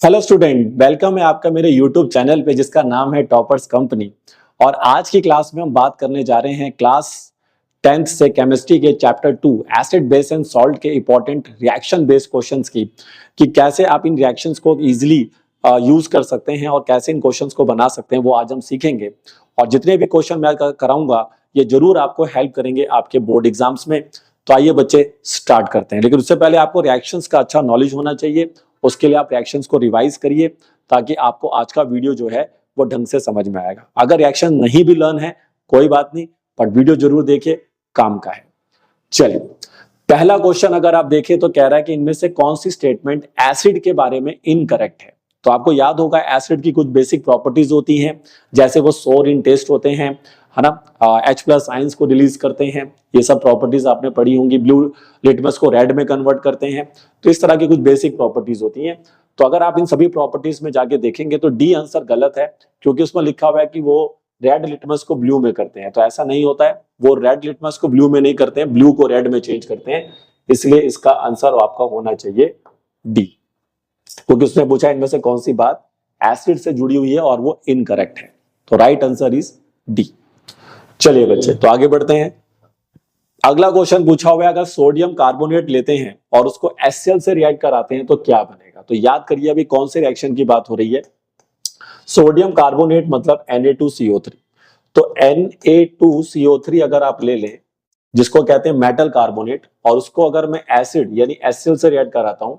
Hello student, welcome है आपका मेरे यूट्यूब चैनल पे जिसका नाम है टॉपर्स कंपनी। और आज की क्लास में हम बात करने जा रहे हैं क्लास 10th से केमिस्ट्री के chapter 2 acid base and salt के इंपॉर्टेंट रिएक्शन बेस्ड क्वेश्चंस की कि कैसे आप इन रिएक्शंस को इजीली यूज कर सकते हैं और कैसे इन क्वेश्चंस को बना सकते हैं, वो आज हम सीखेंगे। और जितने भी क्वेश्चन मैं कराऊंगा ये जरूर आपको हेल्प करेंगे आपके बोर्ड एग्जाम्स में। तो आइए बच्चे स्टार्ट करते हैं, लेकिन उससे पहले आपको रिएक्शंस का अच्छा नॉलेज होना चाहिए। उसके लिए आप रिएक्शंस को रिवाइज करिए ताकि आपको आज का वीडियो जो है वो ढंग से समझ में आएगा। अगर रिएक्शन नहीं भी लर्न है कोई बात नहीं, पर वीडियो जरूर देखिए, काम का है। चलिए, पहला क्वेश्चन अगर आप देखें तो कह रहा है कि इनमें से कौन सी स्टेटमेंट एसिड के बारे में इनकरेक्ट है। तो आपको याद होगा एसिड की कुछ बेसिक प्रॉपर्टीज होती हैं, जैसे वो सोर इन टेस्ट होते हैं, है ना, H+ आयंस को रिलीज करते हैं। ये सब प्रॉपर्टीज आपने पढ़ी होंगी। ब्लू लिटमस को रेड में कन्वर्ट करते हैं। तो इस तरह की कुछ बेसिक प्रॉपर्टीज होती हैं। तो अगर आप इन सभी प्रॉपर्टीज में जाके देखेंगे तो डी आंसर गलत है, क्योंकि उसमें लिखा हुआ है कि वो रेड लिटमस को ब्लू में करते हैं। तो ऐसा नहीं होता है, वो रेड लिटमस को ब्लू में नहीं करते हैं, ब्लू को रेड में चेंज करते हैं। इसलिए इसका आंसर आपका होना चाहिए डी, क्योंकि उसने पूछा इनमें से कौन सी बात एसिड से जुड़ी हुई है और वो इनकरेक्ट है। तो राइट आंसर इज डी। चलिए बच्चे, तो आगे बढ़ते हैं। अगला क्वेश्चन पूछा हुआ है, अगर सोडियम कार्बोनेट लेते हैं और उसको HCl से रिएक्ट कराते हैं तो क्या बनेगा। तो याद करिए अभी कौन से रिएक्शन की बात हो रही है। सोडियम कार्बोनेट मतलब Na2CO3। तो Na2CO3 अगर आप ले लें, जिसको कहते हैं मेटल कार्बोनेट, और उसको अगर मैं एसिड यानी HCl से रिएक्ट कराता हूं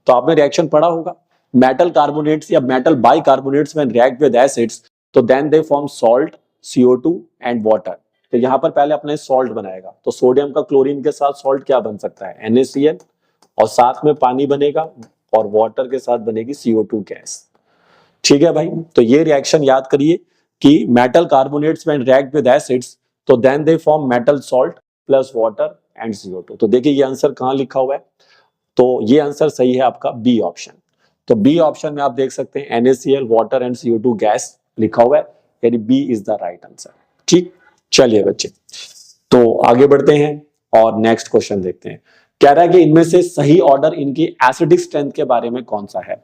तो आपने रिएक्शन पढ़ा होगा। मेटल कार्बोनेट्स या metal bicarbonates when react with acids तो then they form salt, CO2 and water. तो यहां पर पहले अपने सॉल्ट बनाएगा, तो सोडियम का क्लोरीन के साथ सॉल्ट क्या बन सकता है, NaCl, और साथ में पानी बनेगा और वाटर के साथ बनेगी CO2 गैस। ठीक है भाई, तो ये रिएक्शन याद करिए कि metal carbonates when react with acids तो then they form metal salt plus water and CO2। तो देखिए ये आंसर कहां लिखा हुआ है, तो ये आंसर सही है आपका बी ऑप्शन। तो बी ऑप्शन में आप देख सकते हैं NaCl, water and CO2 gas लिखा हुआ है, यानी B is the right answer. ठीक, चलिए बच्चे, तो आगे बढ़ते हैं और नेक्स्ट क्वेश्चन देखते हैं। कह रहा है कि इनमें से सही ऑर्डर इनकी एसिडिक स्ट्रेंथ के बारे में कौन सा है।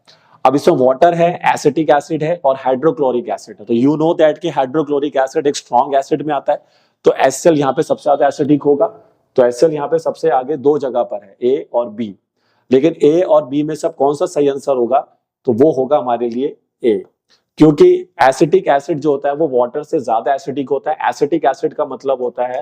अब इसमें वाटर है, एसिटिक एसिड है और हाइड्रोक्लोरिक एसिड है। तो यू नो दैट कि हाइड्रोक्लोरिक एसिड एक स्ट्रॉन्ग एसिड में आता है, तो HCl यहाँ पे सबसे ज्यादा एसिडिक होगा। तो HCl यहाँ पे सबसे आगे दो जगह पर है, A और B। लेकिन A और B में सब कौन सा सही आंसर होगा, तो वो होगा हमारे लिए A, क्योंकि एसिटिक एसिड जो होता है वो वाटर से ज्यादा एसिडिक होता है। एसिटिक एसिड का मतलब होता है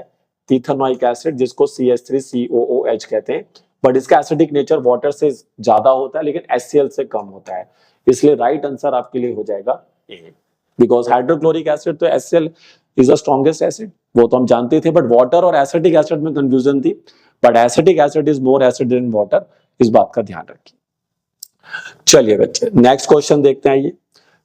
इथेनॉइक एसिड, जिसको CH3COOH कहते हैं, बट इसका एसिडिक नेचर वाटर से ज्यादा होता है लेकिन HCl से कम होता है। इसलिए राइट आंसर आपके लिए हो जाएगा ए, बिकॉज हाइड्रोक्लोरिक एसिड तो HCl is the strongest acid, वो तो हम जानते थे, बट वाटर और एसिटिक एसिड में कंफ्यूजन थी। But acetic acid is more acid than water, इस बात का ध्यान रखिए। चलिए बच्चे, नेक्स्ट क्वेश्चन देखते हैं। ये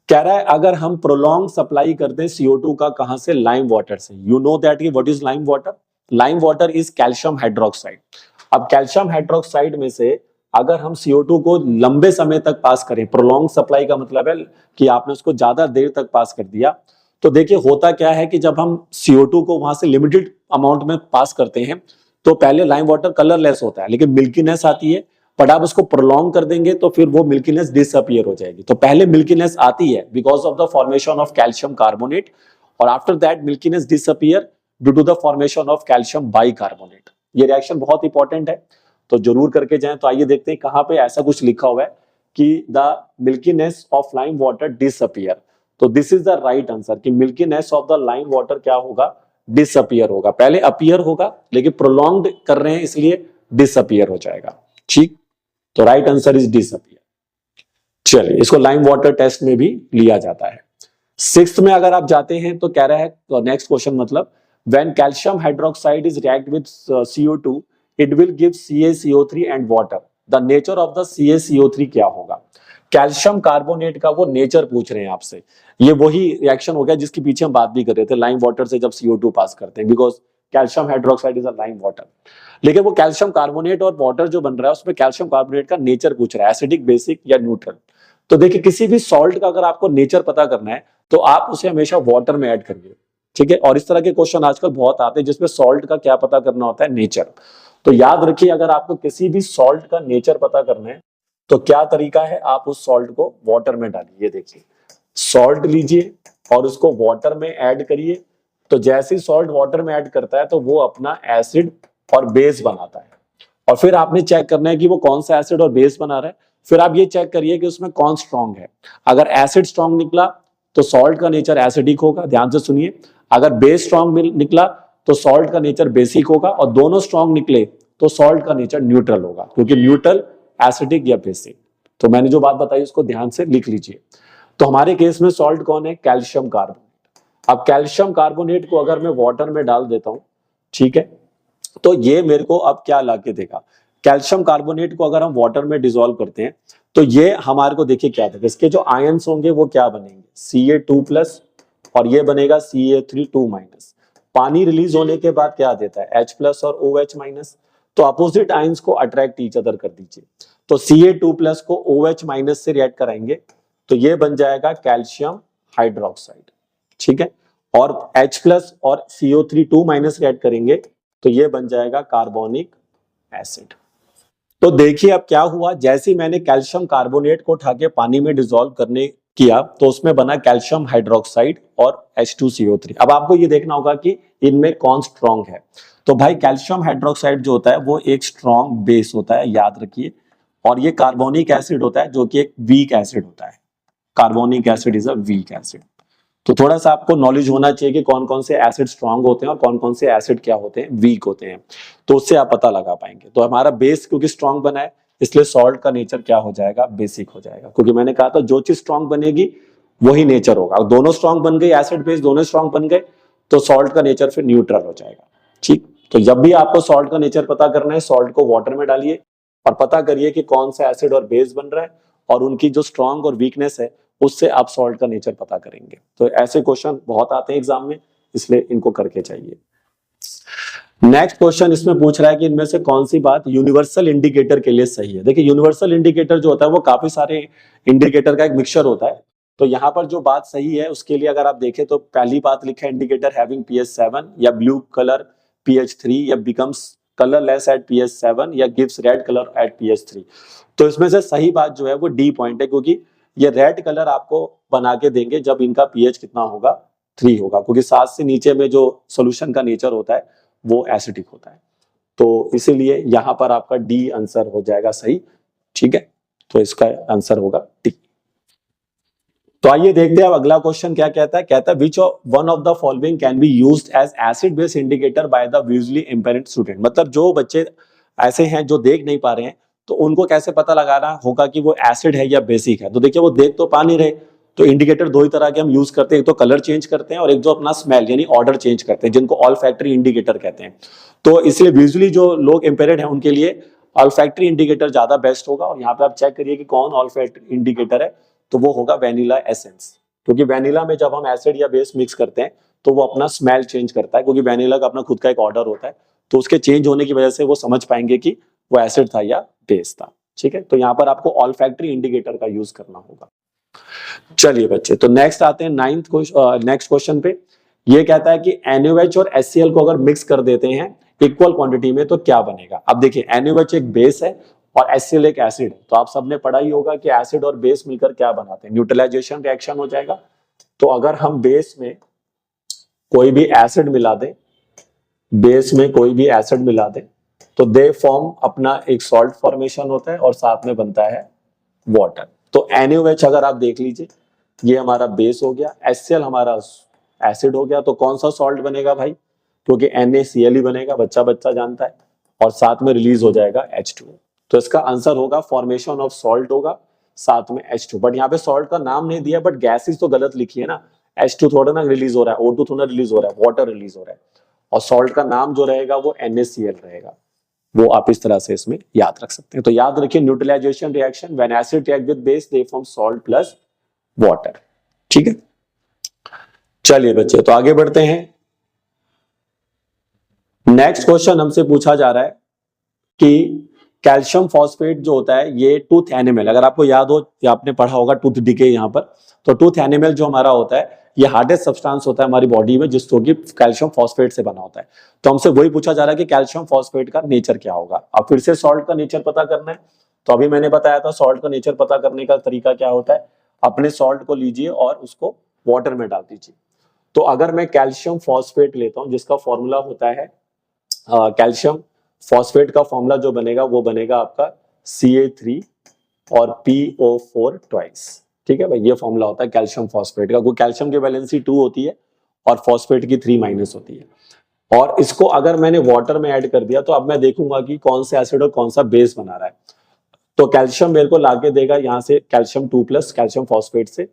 कह रहा है अगर हम प्रोलॉन्ग सप्लाई करते हैं CO2 का, कहां से, लाइम वाटर से। You know that what is lime water. Lime water is calcium hydroxide. अब कैल्शियम हाइड्रोक्साइड में से अगर हम CO2 को लंबे समय तक पास करें, प्रोलॉन्ग सप्लाई का मतलब है कि आपने उसको ज्यादा देर तक पास कर दिया, तो देखिए होता क्या है कि जब हम CO2 को वहां से लिमिटेड अमाउंट में पास करते हैं तो पहले लाइम वाटर कलरलेस होता है, लेकिन मिल्कीनेस आती है। बट आप उसको प्रोलॉन्ग कर देंगे तो फिर वो मिल्कीनेस डिसअपियर हो जाएगी। तो पहले मिल्कीनेस आती है because of the formation of calcium carbonate, और after that milkiness disappear due to the formation of calcium bicarbonate. ये रिएक्शन बहुत इंपॉर्टेंट है, तो जरूर करके जाएं। तो आइए देखते हैं कहां पे ऐसा कुछ लिखा हुआ है कि the milkiness of lime water disappear. तो this is the right answer कि milkiness of the lime water क्या होगा, डिसअपियर होगा। पहले अपीयर होगा लेकिन प्रोलॉन्ग्ड कर रहे हैं इसलिए डिसअपियर हो जाएगा। ठीक, तो राइट आंसर इज डिसअपियर। चलिए, इसको लाइम वाटर टेस्ट में भी लिया जाता है। 6th में अगर आप जाते हैं तो कह रहा है, तो नेक्स्ट क्वेश्चन मतलब when calcium hydroxide is react with CO2 it will give CaCO3 and water. The nature of the CaCO3 क्या होगा। कैल्शियम कार्बोनेट का वो नेचर पूछ रहे हैं आपसे। ये वही रिएक्शन हो गया जिसके पीछे हम बात भी कर रहे थे, लाइम वाटर से जब CO2 पास करते हैं, because calcium hydroxide is a lime water. लेकिन वो कैल्शियम कार्बोनेट और वाटर जो बन रहा है उसमें कैल्शियम कार्बोनेट का नेचर पूछ रहा है, एसिडिक, बेसिक या न्यूट्रल। तो देखिए किसी भी सॉल्ट का अगर आपको नेचर पता करना है तो आप उसे हमेशा वाटर में ऐड करिए। ठीक है, और इस तरह के क्वेश्चन आजकल बहुत आते हैं जिसमें सॉल्ट का क्या पता करना होता है, नेचर। तो याद रखिए अगर आपको किसी भी सॉल्ट का नेचर पता करना है तो क्या तरीका है, आप उस सॉल्ट को वाटर में डालिए। ये देखिए, सॉल्ट लीजिए और उसको वाटर में ऐड करिए। तो जैसे ही सॉल्ट वाटर में ऐड करता है तो वो अपना एसिड और बेस बनाता है। और फिर आपने चेक करना है कि वो कौन सा एसिड और बेस बना रहा है। फिर आप ये चेक करिए कि उसमें कौन स्ट्रांग है। अगर एसिड स्ट्रांग निकला तो सॉल्ट का नेचर एसिडिक होगा, ध्यान से सुनिए। अगर बेस स्ट्रांग निकला तो सॉल्ट का नेचर बेसिक होगा, और दोनों स्ट्रांग निकले तो सॉल्ट का नेचर न्यूट्रल होगा, क्योंकि न्यूट्रल, एसिडिक या बेसिक। तो मैंने जो बात बताई उसको ध्यान से लिख लीजिए। तो हमारे केस में सॉल्ट कौन है, कैल्शियम कार्बोनेट। अब कैल्शियम कार्बोनेट को अगर मैं वाटर में डाल देता हूं, ठीक है, तो ये मेरे को अब क्या ला के देगा। कैल्शियम कार्बोनेट को अगर हम वाटर में डिसॉल्व करते हैं तो ये हमारे को देखिए क्या देगा। इसके जो आयंस होंगे वो क्या बनेंगे, Ca2+, और ये बनेगा Ca3 2-। पानी रिलीज होने के बाद क्या देता है, H+ और OH-। तो अपोजिट आयंस को अट्रैक्ट ईच अदर कर दीजिए। तो Ca2+ को OH- से रिएक्ट कराएंगे तो ये बन जाएगा कैल्शियम हाइड्रोक्साइड, ठीक है। और H+ और CO3 2- रिएक्ट करेंगे तो ये बन जाएगा कार्बोनिक एसिड। तो देखिए अब क्या हुआ, जैसे ही मैंने कैल्शियम कार्बोनेट को उठा के पानी में डिसॉल्व करने किया तो उसमें बना कैल्शियम हाइड्रोक्साइड और H2CO3। अब आपको ये देखना होगा कि इनमें कौन स्ट्रॉन्ग है। तो भाई कैल्शियम हाइड्रोक्साइड जो होता है वो एक स्ट्रॉन्ग बेस होता है, याद रखिए। और ये कार्बोनिक एसिड होता है जो कि एक वीक एसिड होता है। Carbonic acid is a weak acid. तो थोड़ा सा आपको नॉलेज होना चाहिए कि कौन कौन से एसिड स्ट्रांग होते हैं और कौन कौन से एसिड क्या होते हैं, वीक होते हैं। तो उससे आप पता लगा पाएंगे। तो हमारा बेस क्योंकि स्ट्रांग बना है इसलिए सॉल्ट का नेचर क्या हो जाएगा, बेसिक हो जाएगा। क्योंकि मैंने कहा था जो चीज स्ट्रांग बनेगी वही नेचर होगा। दोनों स्ट्रांग बन गए, एसिड बेस दोनों स्ट्रांग बन गए, तो सॉल्ट का नेचर फिर न्यूट्रल हो जाएगा। ठीक, तो जब भी आपको सॉल्ट का नेचर पता करना है, सॉल्ट को वाटर में डालिए और पता करिए कि कौन सा एसिड और बेस बन रहा है, और उनकी जो स्ट्रांग और वीकनेस है उससे आप सॉल्ट का नेचर पता करेंगे। तो ऐसे क्वेश्चन बहुत आते हैं एग्जाम में, इसलिए इनको करके चाहिए। नेक्स्ट क्वेश्चन इसमें पूछ रहा है कि इनमें से कौन सी बात यूनिवर्सल इंडिकेटर के लिए सही है। देखिए यूनिवर्सल इंडिकेटर जो होता है वो काफी सारे इंडिकेटर का एक मिक्सचर होता है। तो यहाँ पर जो बात सही है उसके लिए अगर आप देखें तो पहली बात लिखा है इंडिकेटर हैविंग pH 7 या ब्लू कलर pH 3 या बिकम्स कलरलेस एट pH 7 या gives red colour at pH 3। तो इसमें से सही बात जो है वो डी पॉइंट है, क्योंकि ये रेड कलर आपको बना के देंगे जब इनका पीएच कितना होगा, 3 होगा। क्योंकि 7 से नीचे में जो सोल्यूशन का नेचर होता है वो एसिडिक होता है। तो इसीलिए यहां पर आपका डी आंसर हो जाएगा सही, ठीक है। तो इसका आंसर होगा डी। तो आइए देखते हैं अब अगला क्वेश्चन क्या कहता है। कहता है which one of the following can be used as acid base indicator by the visually impaired student. मतलब जो बच्चे ऐसे हैं जो देख नहीं पा रहे हैं तो उनको कैसे पता लगाना होगा कि वो एसिड है या बेसिक है। तो देखिए वो देख तो पा नहीं रहे, तो इंडिकेटर दो ही तरह के हम यूज करते हैं, एक तो कलर चेंज करते हैं और एक जो अपना स्मेल यानी ऑर्डर चेंज करते हैं, जिनको ऑल्फैक्टरी इंडिकेटर कहते हैं। तो इसलिए विजुअली जो लोग इंपेयर्ड हैं उनके लिए ऑल्फैक्टरी इंडिकेटर ज्यादा बेस्ट होगा। और यहाँ पे आप चेक करिए कि कौन ऑल्फैक्टरी इंडिकेटर है, तो वो होगा वैनिला एसेंस। क्योंकि वैनिला में जब हम एसिड या बेस मिक्स करते हैं तो वो अपना स्मेल चेंज करता है, क्योंकि वैनिला का अपना खुद का एक ऑर्डर होता है। तो उसके चेंज होने की वजह से वो समझ पाएंगे कि वो एसिड था या बेस था, ठीक है। तो यहाँ पर आपको ऑल्फैक्टरी इंडिकेटर का यूज करना होगा। चलिए बच्चे, तो नेक्स्ट आते हैं नेक्स्ट क्वेश्चन पे। ये कहता है कि NaOH और HCl को अगर मिक्स कर देते हैं इक्वल क्वांटिटी में तो क्या बनेगा। अब देखिए NaOH एक बेस है और HCl एक एसिड है। तो आप सबने पढ़ा ही होगा कि एसिड और बेस मिलकर क्या बनाते हैं, न्यूट्रलाइजेशन रिएक्शन हो जाएगा। तो अगर हम बेस में कोई भी एसिड मिला दें, बेस में कोई भी एसिड मिला दें तो दे फॉर्म अपना एक सॉल्ट फॉर्मेशन होता है और साथ में बनता है वाटर। तो NaOH अगर आप देख लीजिए ये हमारा बेस हो गया, HCl हमारा एसिड हो गया। तो कौन सा सॉल्ट बनेगा भाई, क्योंकि NaCl ही बनेगा, बच्चा बच्चा जानता है। और साथ में रिलीज हो जाएगा H2O। तो इसका आंसर होगा फॉर्मेशन ऑफ सॉल्ट होगा साथ में H2। बट यहाँ पे सॉल्ट का नाम नहीं दिया, बट गैसेस तो गलत लिखी है ना। H2 थोड़ा ना रिलीज हो रहा है, O2 थोड़ा रिलीज हो रहा है, वाटर रिलीज हो रहा है। और सॉल्ट का नाम जो रहेगा वो NaCl रहेगा। वो आप इस तरह से इसमें याद रख सकते हैं। तो याद रखिए neutralisation reaction when acid react with base they form salt plus water, ठीक है। चलिए बच्चे, तो आगे बढ़ते हैं। नेक्स्ट क्वेश्चन हमसे पूछा जा रहा है कि कैल्शियम फॉस्फेट जो होता है ये टूथ एनिमल, अगर आपको याद हो या आपने पढ़ा होगा टूथ डिके यहाँ पर, तो टूथ एनिमल जो हमारा होता है ये हार्डेस्ट सब्सटेंस होता है हमारी बॉडी में जिसको कि कैल्शियम फॉस्फेट से बना होता है। तो हमसे वही पूछा जा रहा है कि कैल्शियम फॉस्फेट का नेचर क्या होगा। अब फिर से सॉल्ट का नेचर पता करना है तो अभी मैंने बताया था सॉल्ट का नेचर पता करने का तरीका क्या होता है, अपने सॉल्ट को लीजिए और उसको वाटर में डाल दीजिए। तो अगर मैं कैल्शियम फॉस्फेट लेता हूं जिसका फॉर्मूला होता है कैल्शियम फॉस्फेट का फॉर्मूला जो बनेगा वो बनेगा आपका Ca3 और PO4 ट्वाइस। ठीक है भाई, ये फॉर्मूला होता है कैल्शियम फॉस्फेट का। कोई कैल्शियम की वैलेंसी 2 होती है और फॉस्फेट की 3 माइनस होती है। और इसको अगर मैंने वाटर में ऐड कर दिया तो अब मैं देखूंगा कि कौन सा एसिड और कौन सा बेस बना रहा है। तो कैल्शियम मेरे को लाके देगा यहाँ से कैल्शियम 2+ कैल्शियम फॉस्फेट से,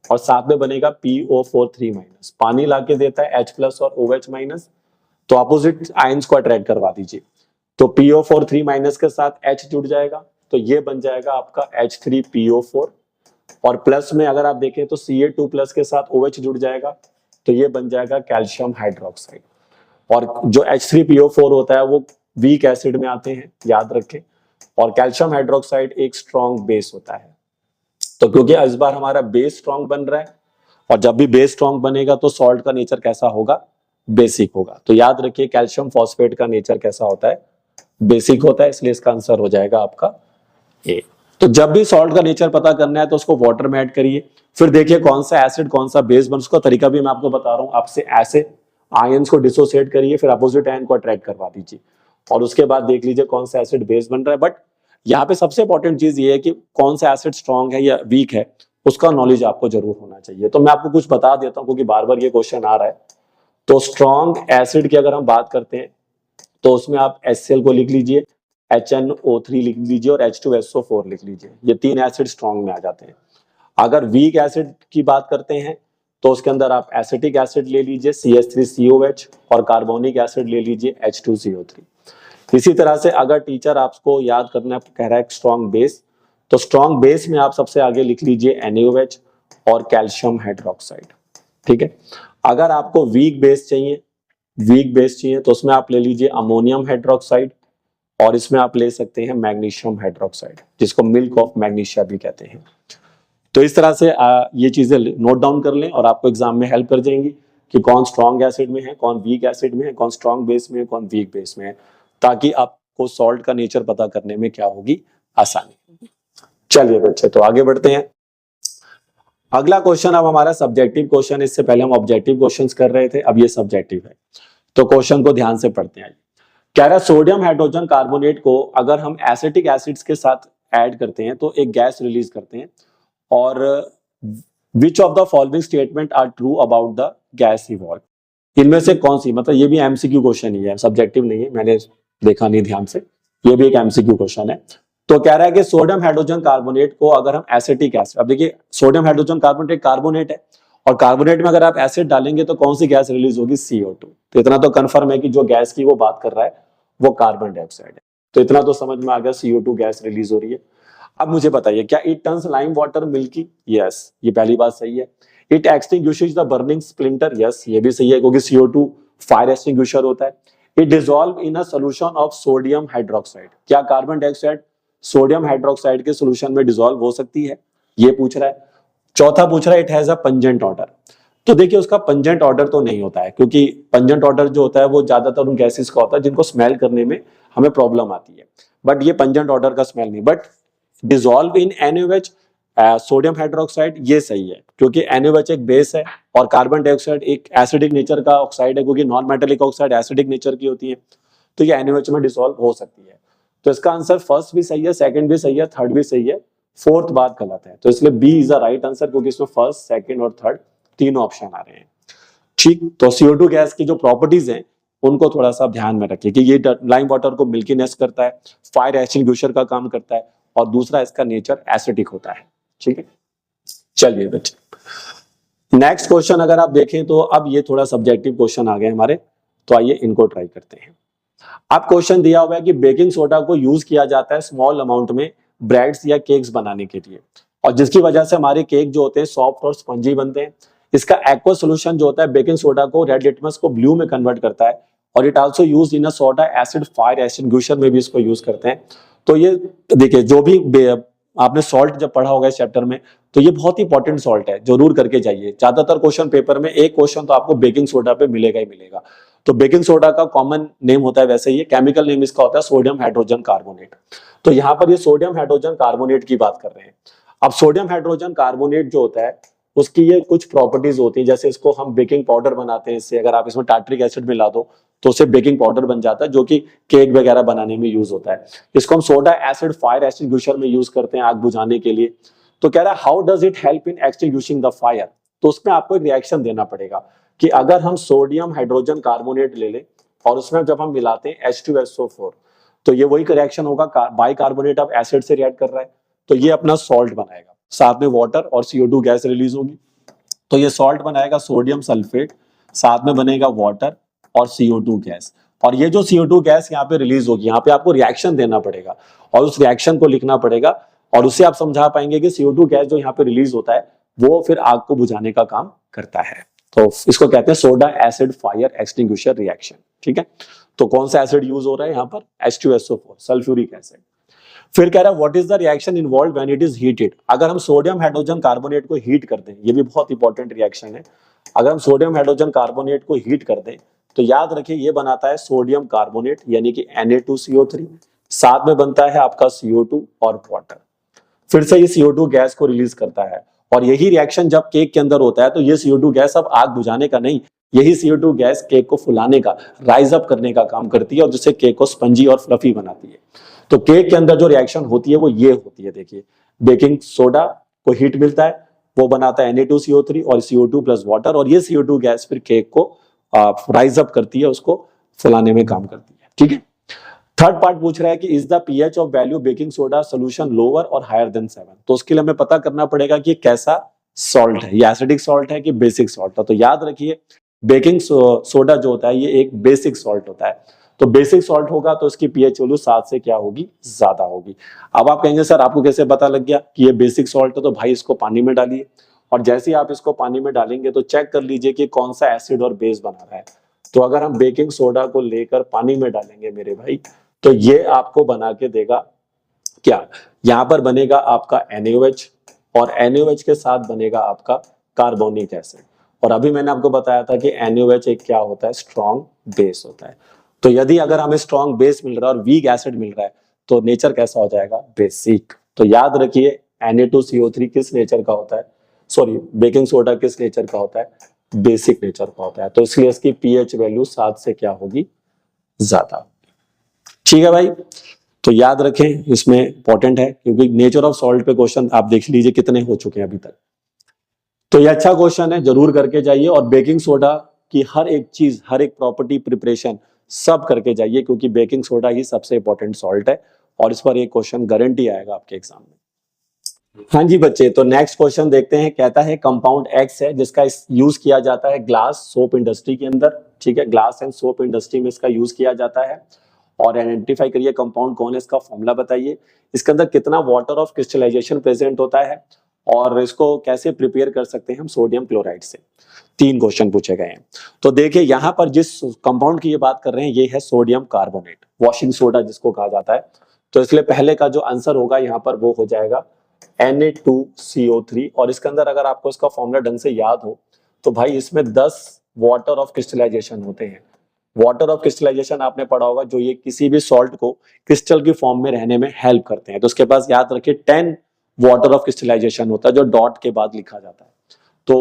और साथ में बनेगा PO4 3 माइनस। पानी लाके देता है H+ और OH माइनस, तो अपोजिट आयंस को अट्रैक्ट करवा दीजिए। तो PO4 3 माइनस के साथ H जुड़ जाएगा, तो ये बन जाएगा आपका H3PO4। और प्लस में अगर आप देखें तो Ca2+ के साथ OH जुड़ जाएगा, तो ये बन जाएगा कैल्शियम हाइड्रोक्साइड। और जो H3PO4 होता है वो वीक एसिड में आते हैं, याद रखें। और कैल्शियम हाइड्रोक्साइड एक स्ट्रॉन्ग बेस होता है। तो क्योंकि इस बार हमारा बेस स्ट्रॉन्ग बन रहा है, और जब भी बेस स्ट्रॉन्ग बनेगा तो सॉल्ट का नेचर कैसा होगा, बेसिक होगा। तो याद रखिए कैल्शियम फॉस्फेट का नेचर कैसा होता है, बेसिक होता है, इसलिए इसका आंसर हो जाएगा आपका ए। तो जब भी सॉल्ट का नेचर पता करना है तो उसको वाटर में ऐड करिए, फिर देखिए कौन सा एसिड कौन सा बेस बन, उसका तरीका भी मैं आपको बता रहा हूं। आपसे ऐसे आयंस को डिसोसिएट करिए, फिर अपोजिट आयन को अट्रैक्ट करवा दीजिए, और उसके बाद देख लीजिए कौन सा एसिड बेस बन रहा है। बट यहाँ पे सबसे इंपॉर्टेंट चीज ये है कि कौन सा एसिड स्ट्रॉन्ग है या वीक है, उसका नॉलेज आपको जरूर होना चाहिए। तो मैं आपको कुछ बता देता हूँ क्योंकि बार बार ये क्वेश्चन आ रहा है। तो स्ट्रॉन्ग एसिड की अगर हम बात करते हैं तो उसमें आप HCl को लिख लीजिए, HNO3 लिख लीजिए और H2SO4 लिख लीजिए। ये 3 एसिड स्ट्रॉन्ग में आ जाते हैं। अगर वीक एसिड की बात करते हैं तो उसके अंदर आप एसिटिक एसिड ले लीजिए CH3COH, और कार्बोनिक एसिड ले लीजिए H2CO3। इसी तरह से अगर टीचर आपको याद करना कह रहा है स्ट्रॉन्ग बेस, तो स्ट्रॉन्ग बेस में आप सबसे आगे लिख लीजिए NaOH और कैल्शियम हाइड्रोक्साइड। ठीक है। अगर आपको वीक बेस चाहिए तो उसमें आप ले लीजिए अमोनियम हाइड्रोक्साइड, और इसमें आप ले सकते हैं मैग्नीशियम हाइड्रोक्साइड, जिसको मिल्क ऑफ मैग्नीशिया भी कहते हैं। तो इस तरह से ये चीजें नोट डाउन कर लें और आपको एग्जाम में हेल्प कर जाएंगी कि कौन स्ट्रॉन्ग एसिड में है, कौन वीक एसिड में है, कौन स्ट्रॉन्ग बेस में है, कौन वीक बेस में है, ताकि आपको सॉल्ट का नेचर पता करने में क्या होगी, आसानी। चलिए बच्चे, तो आगे बढ़ते हैं। अगला क्वेश्चन अब हमारा सब्जेक्टिव क्वेश्चन। इससे पहले हम ऑब्जेक्टिव क्वेश्चंस कर रहे थे, अब ये सब्जेक्टिव है। तो क्वेश्चन को ध्यान से पढ़ते हैं। कह रहा है सोडियम हाइड्रोजन कार्बोनेट को अगर हम एसिटिक एसिड्स के साथ ऐड करते हैं तो एक गैस रिलीज करते हैं, और which of the following statement are true about the gas evolve. इनमें से कौन सी, मतलब ये भी एमसीक्यू क्वेश्चन ही है, सब्जेक्टिव नहीं है, मैंने देखा नहीं ध्यान से, ये भी एक एमसीक्यू क्वेश्चन है। तो कह रहा है कि सोडियम हाइड्रोजन कार्बोनेट को अगर हम एसिटिक एसिड, अब देखिए सोडियम हाइड्रोजन कार्बोनेट कार्बोनेट है, और कार्बोनेट में अगर आप एसिड डालेंगे तो कौन सी गैस रिलीज होगी, CO2। तो इतना तो कंफर्म है कि जो गैस की वो बात कर रहा है वो कार्बन डाइऑक्साइड है। तो इतना तो समझ में आ गया, CO2 गैस रिलीज हो रही है। अब मुझे बताइए, क्या it turns lime water milky? Yes, ये पहली बात सही है। It extinguishes the burning splinter? Yes, ये भी सही है क्योंकि CO2 फायर एक्सटिंग्विशर होता है। It dissolve in a solution of sodium hydroxide? क्या कार्बन डाइऑक्साइड सोडियम हाइड्रोक्साइड के सॉल्यूशन में डिसॉल्व हो सकती है, ये पूछ रहा है। चौथा पूछ रहा है it has a pungent order. तो देखिए उसका पंजेंट ऑर्डर तो नहीं होता है, क्योंकि पंजेंट ऑर्डर जो होता है वो ज्यादातर उन गैसेस का होता है जिनको स्मेल करने में हमें प्रॉब्लम आती है, बट ये पंजेंट ऑर्डर का स्मेल नहीं। But dissolve in NaOH sodium hydroxide, ये सही है क्योंकि NaOH एक बेस है और कार्बन डाइऑक्साइड एक एसिडिक नेचर का ऑक्साइड है, क्योंकि non metallic oxide acidic nature की होती है, तो ये NaOH में डिसॉल्व हो सकती है। तो इसका आंसर फर्स्ट भी सही है, सेकंड भी सही है, थर्ड भी सही है, फोर्थ बात गलत है। तो इसलिए B is the right answer, क्योंकि इसमें फर्स्ट, सेकंड और थर्ड तीनों ऑप्शन आ रहे हैं। ठीक, तो CO2 गैस की जो प्रॉपर्टीज हैं उनको थोड़ा सा ध्यान में रखिए कि ये लाइम वाटर को मिल्कीनेस करता है, फायर एक्सटिंग्विशर का काम करता है, और दूसरा इसका नेचर एसिडिक होता है। ठीक है, चलिए बच्चे नेक्स्ट क्वेश्चन अगर आप देखें तो अब ये थोड़ा सब्जेक्टिव क्वेश्चन आ गए हमारे, तो आइए इनको ट्राई करते हैं। अब क्वेश्चन दिया हुआ है कि बेकिंग सोडा को यूज किया जाता है स्मॉल अमाउंट में ब्रेड्स या केक्स बनाने के लिए, और जिसकी वजह से हमारे केक जो होते हैं सॉफ्ट और स्पंजी बनते हैं। इसका एक्वा सोल्यूशन जो होता है बेकिंग सोडा को, रेड लिटमस को ब्लू में कन्वर्ट करता है, और it also used in a soda acid fire extinguisher में भी इसको यूज करते हैं। तो ये देखिए, जो भी आपने सॉल्ट जब पढ़ा होगा इस चैप्टर में, तो ये बहुत ही इंपॉर्टेंट सॉल्ट है, जरूर करके जाइए। ज्यादातर क्वेश्चन पेपर में एक क्वेश्चन तो आपको बेकिंग सोडा पे मिलेगा ही मिलेगा। तो बेकिंग सोडा का कॉमन नेम होता है वैसे ये, केमिकल नेम इसका होता है सोडियम हाइड्रोजन कार्बोनेट। तो यहाँ पर ये सोडियम हाइड्रोजन कार्बोनेट की बात कर रहे हैं। अब सोडियम हाइड्रोजन कार्बोनेट जो होता है उसकी ये कुछ प्रॉपर्टीज होती है, जैसे इसको हम बेकिंग पाउडर बनाते हैं इससे, अगर आप इसमें टार्टरिक एसिड मिला दो तो उससे बेकिंग पाउडर बन जाता है जो कि केक वगैरह बनाने में यूज होता है। इसको हम सोडा एसिड फायर एक्सटिंग्विशर में यूज करते हैं आग बुझाने के लिए। तो कह रहा है how does it help in extinguishing the fire. तो उसमें आपको एक रिएक्शन देना पड़ेगा कि अगर हम सोडियम हाइड्रोजन कार्बोनेट ले लें और उसमें जब हम मिलाते हैं H2SO4 तो ये वही रिएक्शन होगा, बाइकार्बोनेट ऑफ एसिड से रिएक्ट कर रहा है तो ये अपना सॉल्ट बनाएगा, साथ में वाटर और CO2 गैस रिलीज होगी। तो ये सॉल्ट बनाएगा सोडियम सल्फेट, साथ में बनेगा वाटर और CO2 गैस। और ये जो CO2 गैस यहाँ पे रिलीज होगी, यहाँ पे आपको रिएक्शन देना पड़ेगा और उस रिएक्शन को लिखना पड़ेगा और उससे आप समझा पाएंगे कि CO2 गैस जो यहाँ पे रिलीज होता है वो फिर आग को बुझाने का काम करता है। तो इसको कहते हैं soda acid fire extinguisher reaction. ठीक है, तो कौन सा एसिड यूज हो रहा है यहाँ पर? H2SO4 sulphuric acid. फिर कह रहा है what is the reaction involve when it is heated. अगर हम सोडियम हाइड्रोजन कार्बोनेट को हीट कर दें, ये भी बहुत इंपॉर्टेंट रिएक्शन है, अगर हम सोडियम हाइड्रोजन कार्बोनेट को हीट कर दें तो याद रखिए ये बनाता है सोडियम कार्बोनेट यानी कि Na2CO3, साथ में बनता है आपका CO2 और वाटर। फिर से ये CO2 गैस को रिलीज करता है और यही रिएक्शन जब केक के अंदर होता है तो ये CO2 गैस अब आग बुझाने का नहीं, यही CO2 गैस केक को फुलाने का, राइज अप करने का काम करती है और जिससे केक को स्पंजी और फ्लफी बनाती है। तो केक के अंदर जो रिएक्शन होती है वो ये होती है, देखिए बेकिंग सोडा को हीट मिलता है, वो बनाता है Na2CO3 और CO2 प्लस वाटर और ये CO2 गैस फिर केक को राइज अप करती है, उसको फुलाने में काम करती है। ठीक है, थर्ड पार्ट पूछ रहा है कि is the pH of value baking soda solution lower और हायर देन 7। तो उसके लिए हमें पता करना पड़ेगा कि कैसा सॉल्ट है, ये एसिडिक सॉल्ट है कि बेसिक सॉल्ट है। तो याद रखिए बेकिंग सोडा जो होता है ये एक बेसिक सॉल्ट होता है, तो बेसिक सॉल्ट होगा तो इसकी पीएच वैल्यू 7 से क्या होगी? ज्यादा होगी। अब आप कहेंगे सर आपको कैसे पता लग गया कि ये बेसिक सॉल्ट है? तो भाई इसको पानी में डालिए और जैसे ही आप इसको पानी में डालेंगे तो चेक कर लीजिए कि कौन सा एसिड और बेस बना रहा है। तो अगर हम बेकिंग सोडा को लेकर पानी में डालेंगे मेरे भाई तो ये आपको बना के देगा क्या? यहाँ पर बनेगा आपका NaOH और NaOH के साथ बनेगा आपका कार्बोनिक एसिड। और अभी मैंने आपको बताया था कि NaOH एक क्या होता है? स्ट्रॉन्ग बेस होता है। तो यदि अगर हमें स्ट्रॉन्ग बेस मिल रहा है और वीक एसिड मिल रहा है तो नेचर कैसा हो जाएगा? बेसिक। तो याद रखिए Na2CO3 किस नेचर का होता है? सॉरी, बेकिंग सोडा किस नेचर का होता है? बेसिक नेचर का होता है। तो इसलिए इसकी पीएच वैल्यू 7 से क्या होगी? ज्यादा। ठीक है भाई, तो याद रखें इसमें इंपॉर्टेंट है क्योंकि नेचर ऑफ सॉल्ट पे क्वेश्चन आप देख लीजिए कितने हो चुके हैं अभी तक। तो ये अच्छा क्वेश्चन है, जरूर करके जाइए और बेकिंग सोडा की हर एक चीज, हर एक प्रॉपर्टी, प्रिपरेशन सब करके जाइए क्योंकि बेकिंग सोडा ही सबसे इंपॉर्टेंट सॉल्ट है और इस पर एक क्वेश्चन गारंटी आएगा आपके एग्जाम में। हाँ जी बच्चे, तो नेक्स्ट क्वेश्चन देखते हैं। कहता है कंपाउंड X है जिसका यूज किया जाता है ग्लास सोप इंडस्ट्री के अंदर। ठीक है, ग्लास एंड सोप इंडस्ट्री में इसका यूज किया जाता है और आइडेंटिफाई करिए कंपाउंड कौन है, इसका फॉर्मूला बताइए, इसके अंदर कितना वाटर ऑफ क्रिस्टलाइजेशन प्रेजेंट होता है और इसको कैसे प्रिपेयर कर सकते हैं हम सोडियम क्लोराइड से। 3 क्वेश्चन पूछे गए हैं। तो देखिए यहाँ पर जिस कंपाउंड की ये बात कर रहे हैं ये है सोडियम कार्बोनेट, वॉशिंग सोडा जिसको कहा जाता है। तो इसलिए पहले का जो आंसर होगा यहाँ पर वो हो जाएगा Na2CO3 और इसके अंदर अगर आपको इसका फॉर्मूला ढंग से याद हो तो भाई इसमें 10 वाटर ऑफ क्रिस्टलाइजेशन होते हैं। वाटर ऑफ क्रिस्टलाइजेशन आपने पढ़ा होगा, जो ये किसी भी सॉल्ट को क्रिस्टल की फॉर्म में रहने में हेल्प करते हैं। तो उसके पास याद रखिए 10 वाटर ऑफ क्रिस्टलाइजेशन होता है जो डॉट के बाद लिखा जाता है। तो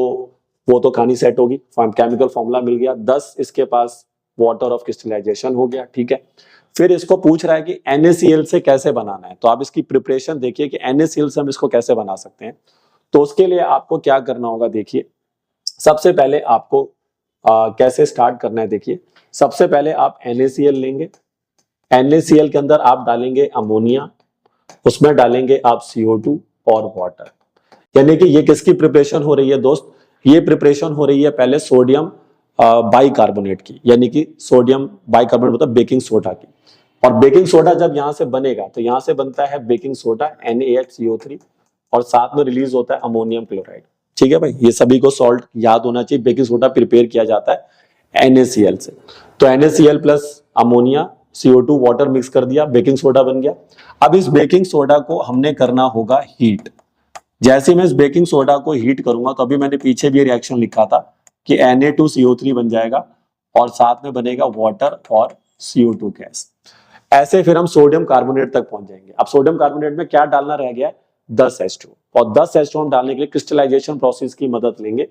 वो तो कहानी सेट होगी, केमिकल फॉर्मूला मिल गया। 10 इसके पास वाटर ऑफ क्रिस्टलाइजेशन हो गया। ठीक है, फिर इसको पूछ रहा है कि NaCl से कैसे बनाना है। तो आप इसकी प्रिपरेशन देखिए कि NaCl से हम इसको कैसे बना सकते हैं। तो उसके लिए आपको क्या करना होगा, देखिए सबसे पहले आपको कैसे स्टार्ट करना है। देखिए सबसे पहले आप NaCl लेंगे, NaCl के अंदर आप डालेंगे अमोनिया, उसमें डालेंगे आप CO2 और वाटर। यानी कि ये किसकी प्रिपरेशन हो रही है दोस्त? ये प्रिपरेशन हो रही है पहले सोडियम बाइकार्बोनेट की, यानी कि सोडियम बाइकार्बोनेट मतलब बेकिंग सोडा की। और बेकिंग सोडा जब यहां से बनेगा तो यहां से बनता है बेकिंग सोडा NaHCO3 और साथ में रिलीज होता है अमोनियम क्लोराइड। ठीक है भाई, ये सभी को सॉल्ट याद होना चाहिए। बेकिंग सोडा प्रिपेयर किया जाता है NaCl से। तो NaCl plus ammonia CO2 water mix कर दिया, बेकिंग सोडा बन गया। अब इस बेकिंग सोडा को हमने करना होगा हीट। जैसे मैं इस बेकिंग सोडा को हीट करूंगा तो अभी मैंने पीछे भी रिएक्शन लिखा था कि Na2CO3 बन जाएगा और साथ में बनेगा वाटर और CO2 गैस। ऐसे फिर हम सोडियम कार्बोनेट तक पहुंच जाएंगे। अब सोडियम कार्बोनेट में क्या डालना रह गया है, 10H2, और 10H2 हम डालने के लिए क्रिस्टलाइजेशन प्रोसेस की मदद लेंगे।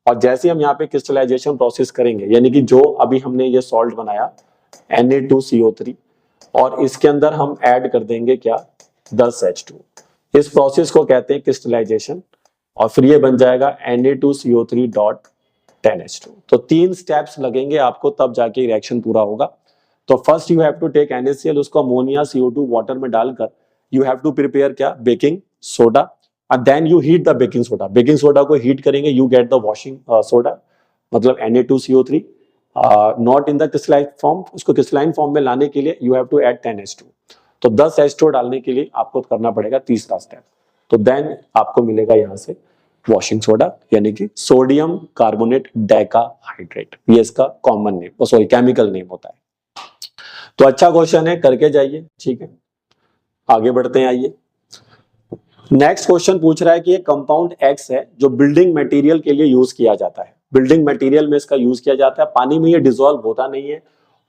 और जैसे हम यहाँ पे क्रिस्टलाइजेशन प्रोसेस करेंगे, यानी कि जो अभी हमने ये सॉल्ट बनाया Na2CO3, और इसके अंदर हम ऐड कर देंगे क्या, 10H2। इस प्रोसेस को कहते हैं क्रिस्टलाइजेशन, और फिर ये बन जाएगा Na2CO3.10H2। तो 3 स्टेप्स लगेंगे आपको, तब जाके रिएक्शन पूरा होगा। तो first you have to take NaCl, उसको अमोनिया CO2 वाटर में डालकर यू हैव टू प्रिपेयर क्या, baking soda, and then you heat the baking soda. Baking soda को हीट करेंगे, you get the washing soda, मतलब Na2CO3 not in the crystalline form. उसको crystalline form में लाने के लिए you have to add 10H2। तो 10H2 डालने के लिए आपको करना पड़ेगा तीसरा स्टेप। तो देन आपको मिलेगा यहां से वॉशिंग सोडा, यानी कि सोडियम कार्बोनेट डाइकाहाइड्रेट, ये इसका common name, sorry chemical name होता है। तो अच्छा क्वेश्चन है, करके जाइए, ठीक है। आगे बढ़ते हैं, आइए। नेक्स्ट क्वेश्चन पूछ रहा है कि ये कंपाउंड X है जो बिल्डिंग मटेरियल के लिए यूज किया जाता है। बिल्डिंग मटेरियल में इसका यूज किया जाता है। पानी में ये डिसॉल्व होता नहीं है,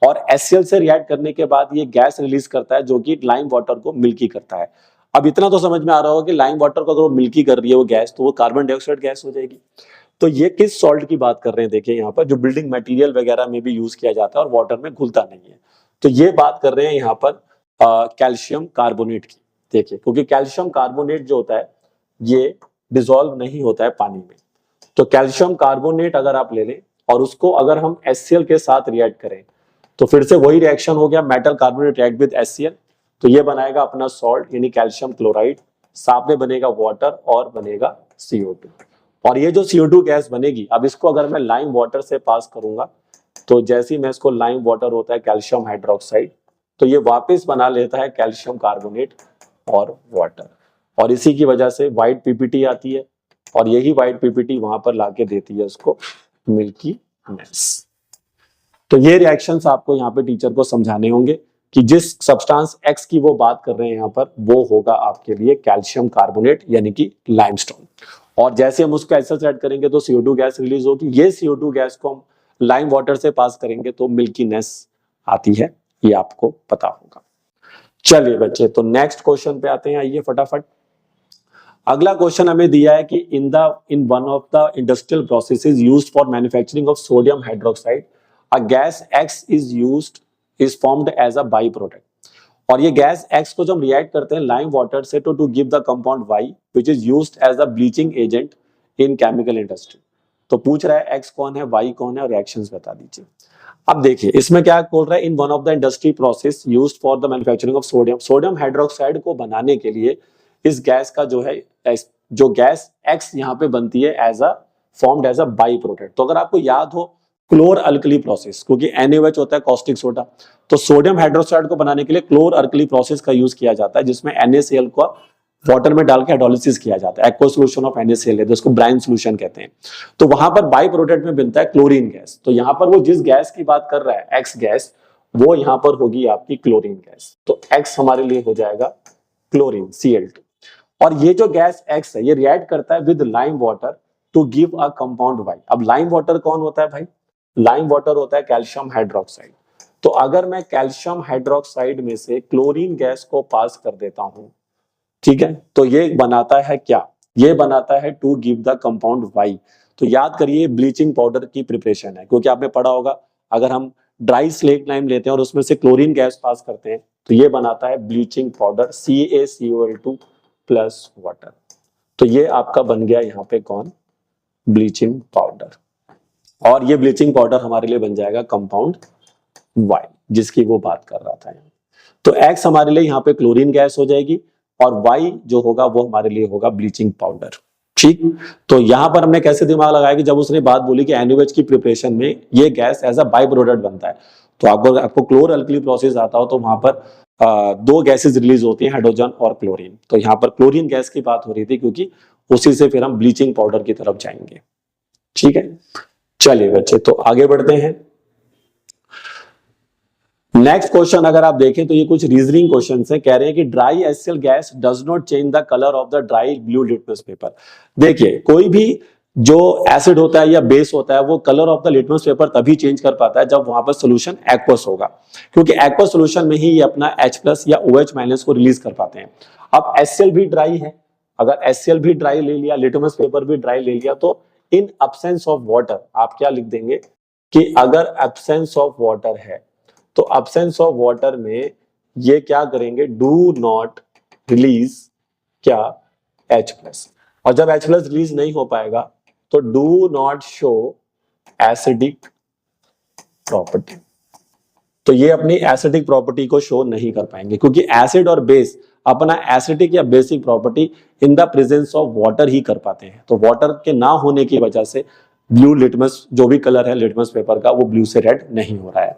और HCl से रिएक्ट करने के बाद ये गैस रिलीज करता है जो कि लाइम वाटर को मिल्की करता है। अब इतना तो समझ में आ रहा होगा कि लाइम वाटर को अगर वो मिल्की कर रही है वो गैस, तो वो कार्बन डाइऑक्साइड गैस हो जाएगी। तो ये किस सॉल्ट की बात कर रहे हैं, देखिए यहाँ पर, जो बिल्डिंग मटेरियल वगैरह में भी यूज किया जाता है और वाटर में घुलता नहीं है। तो ये बात कर रहे हैं यहाँ पर कैल्शियम कार्बोनेट की। देखिए, क्योंकि कैल्शियम कार्बोनेट जो होता है ये डिसॉल्व नहीं होता है पानी में। तो कैल्शियम कार्बोनेट अगर आप ले लें और उसको अगर हम HCl के साथ रिएक्ट करें, तो फिर से वही रिएक्शन हो गया, metal carbonate react with HCl, तो ये बनाएगा अपना सॉल्ट यानी कैल्शियम क्लोराइड, साथ में बनेगा वाटर और बनेगा CO2। और ये जो CO2 गैस बनेगी, अब इसको अगर मैं लाइम वाटर से पास करूंगा, तो जैसे ही मैं इसको, लाइम वाटर होता है कैल्शियम हाइड्रोक्साइड, तो ये वापस बना लेता है कैल्शियम कार्बोनेट और वाटर, और इसी की वजह से व्हाइट PPT आती है, और यही व्हाइट PPT वहां पर लाके देती है उसको मिल्की नेस। तो ये रिएक्शंस आपको यहाँ पे टीचर को समझाने होंगे कि जिस सब्सटेंस X की वो बात कर रहे हैं यहाँ पर, वो होगा आपके लिए कैल्शियम कार्बोनेट यानी कि लाइमस्टोन। और जैसे हम उसको एसिड ऐड करेंगे तो CO2 गैस रिलीज होगी। ये CO2 गैस को हम लाइम वाटर से पास करेंगे तो मिल्की नेस आती है, ये आपको पता होगा। चलिए बच्चे, तो नेक्स्ट क्वेश्चन पे आते हैं, आइए फटाफट। अगला क्वेश्चन हमें दिया है कि in one of the industrial processes used for manufacturing of sodium hydroxide a gas X is formed as a by product. और ये गैस X को जब हम रिएक्ट करते हैं लाइम वाटर से to give the compound Y which is used as a bleaching agent in chemical industry. तो पूछ रहा है X कौन है, Y कौन है, और रिएक्शंस बता दीजिए। अब देखिए इसमें क्या बोल रहा है, इन one of the industry process used for the manufacturing of sodium hydroxide को बनाने के लिए इस गैस का जो है, जो गैस X यहाँ पे बनती है formed as a by product. तो अगर आपको याद हो क्लोर अल्कली प्रोसेस, क्योंकि NaOH होता है कॉस्टिक सोडा, तो सोडियम हाइड्रोक्साइड को बनाने के लिए क्लोर अल्कली प्रोसेस का यूज किया जाता है, जिसमें NaCl को वाटर में डाल के हाइड्रोलिसिस किया जाता है। एक्वा सोल्यूशन ऑफ NaCl है, तो उसको ब्राइन सोल्यूशन कहते हैं। तो वहां पर बाई प्रोडक्ट में बनता है क्लोरीन गैस। तो यहाँ पर वो जिस गैस की बात कर रहा है X गैस, वो यहाँ पर होगी आपकी क्लोरीन गैस। तो X हमारे लिए हो जाएगा क्लोरीन Cl2। और ये जो गैस X है ये रिएक्ट करता है with lime water to give a compound Y। अब लाइम वाटर कौन होता है भाई, लाइम वाटर होता है कैल्शियम हाइड्रोक्साइड। तो अगर मैं कैल्शियम हाइड्रोक्साइड में से क्लोरीन गैस को पास कर देता हूं, ठीक है, तो ये बनाता है क्या, ये बनाता है to give the compound Y। तो याद करिए ब्लीचिंग पाउडर की प्रिपरेशन है, क्योंकि आपने पढ़ा होगा अगर हम ड्राई स्लेट लाइम लेते हैं और उसमें से क्लोरीन गैस पास करते हैं तो ये बनाता है bleaching powder CaCO2 plus water. तो ये आपका बन गया यहाँ पे कौन, ब्लीचिंग पाउडर। और ये ब्लीचिंग पाउडर हमारे लिए बन जाएगा कंपाउंड Y, जिसकी वो बात कर रहा था। तो X हमारे लिए यहाँ पे क्लोरीन गैस हो जाएगी, और Y जो होगा वो हमारे लिए होगा ब्लीचिंग पाउडर। ठीक, तो यहां पर हमने कैसे दिमाग लगाया कि जब उसने बात बोली कि NaOH की प्रिपरेशन में ये gas as a by product बनता है, तो आपको क्लोर अल्कली प्रोसेस आता हो तो वहां पर दो गैसेस रिलीज होती हैं, हाइड्रोजन और क्लोरीन। तो यहाँ पर क्लोरीन गैस की बात हो रही थी, क्योंकि उसी से फिर हम ब्लीचिंग पाउडर की तरफ जाएंगे। ठीक है, चलिए बच्चे, तो आगे बढ़ते हैं। नेक्स्ट क्वेश्चन अगर आप देखें तो ये कुछ रीजनिंग क्वेश्चन है। कह रहे हैं कि dry HCl gas does not change the colour of the dry blue litmus paper. देखिए कोई भी जो एसिड होता है या बेस होता है वो colour of the litmus paper तभी चेंज कर पाता है जब वहां पर सोल्यूशन एक्वस होगा, क्योंकि एक्वस सोल्यूशन में ही ये अपना H+ या OH- को रिलीज कर पाते हैं। अब HCl भी ड्राई है, अगर HCl भी ड्राई ले लिया, लिटमस पेपर भी ड्राई ले लिया, तो इन एब्सेंस ऑफ वाटर आप क्या लिख देंगे कि अगर एब्सेंस ऑफ वाटर है तो एब्सेंस ऑफ वाटर में ये क्या करेंगे, डू नॉट रिलीज क्या, H+। और जब H+ रिलीज नहीं हो पाएगा तो do not show acidic property. तो ये अपनी एसिडिक प्रॉपर्टी को शो नहीं कर पाएंगे, क्योंकि एसिड और बेस अपना एसिडिक या basic property in the presence of water ही कर पाते हैं। तो वाटर के ना होने की वजह से ब्लू लिटमस, जो भी कलर है लिटमस पेपर का, वो ब्लू से रेड नहीं हो रहा है।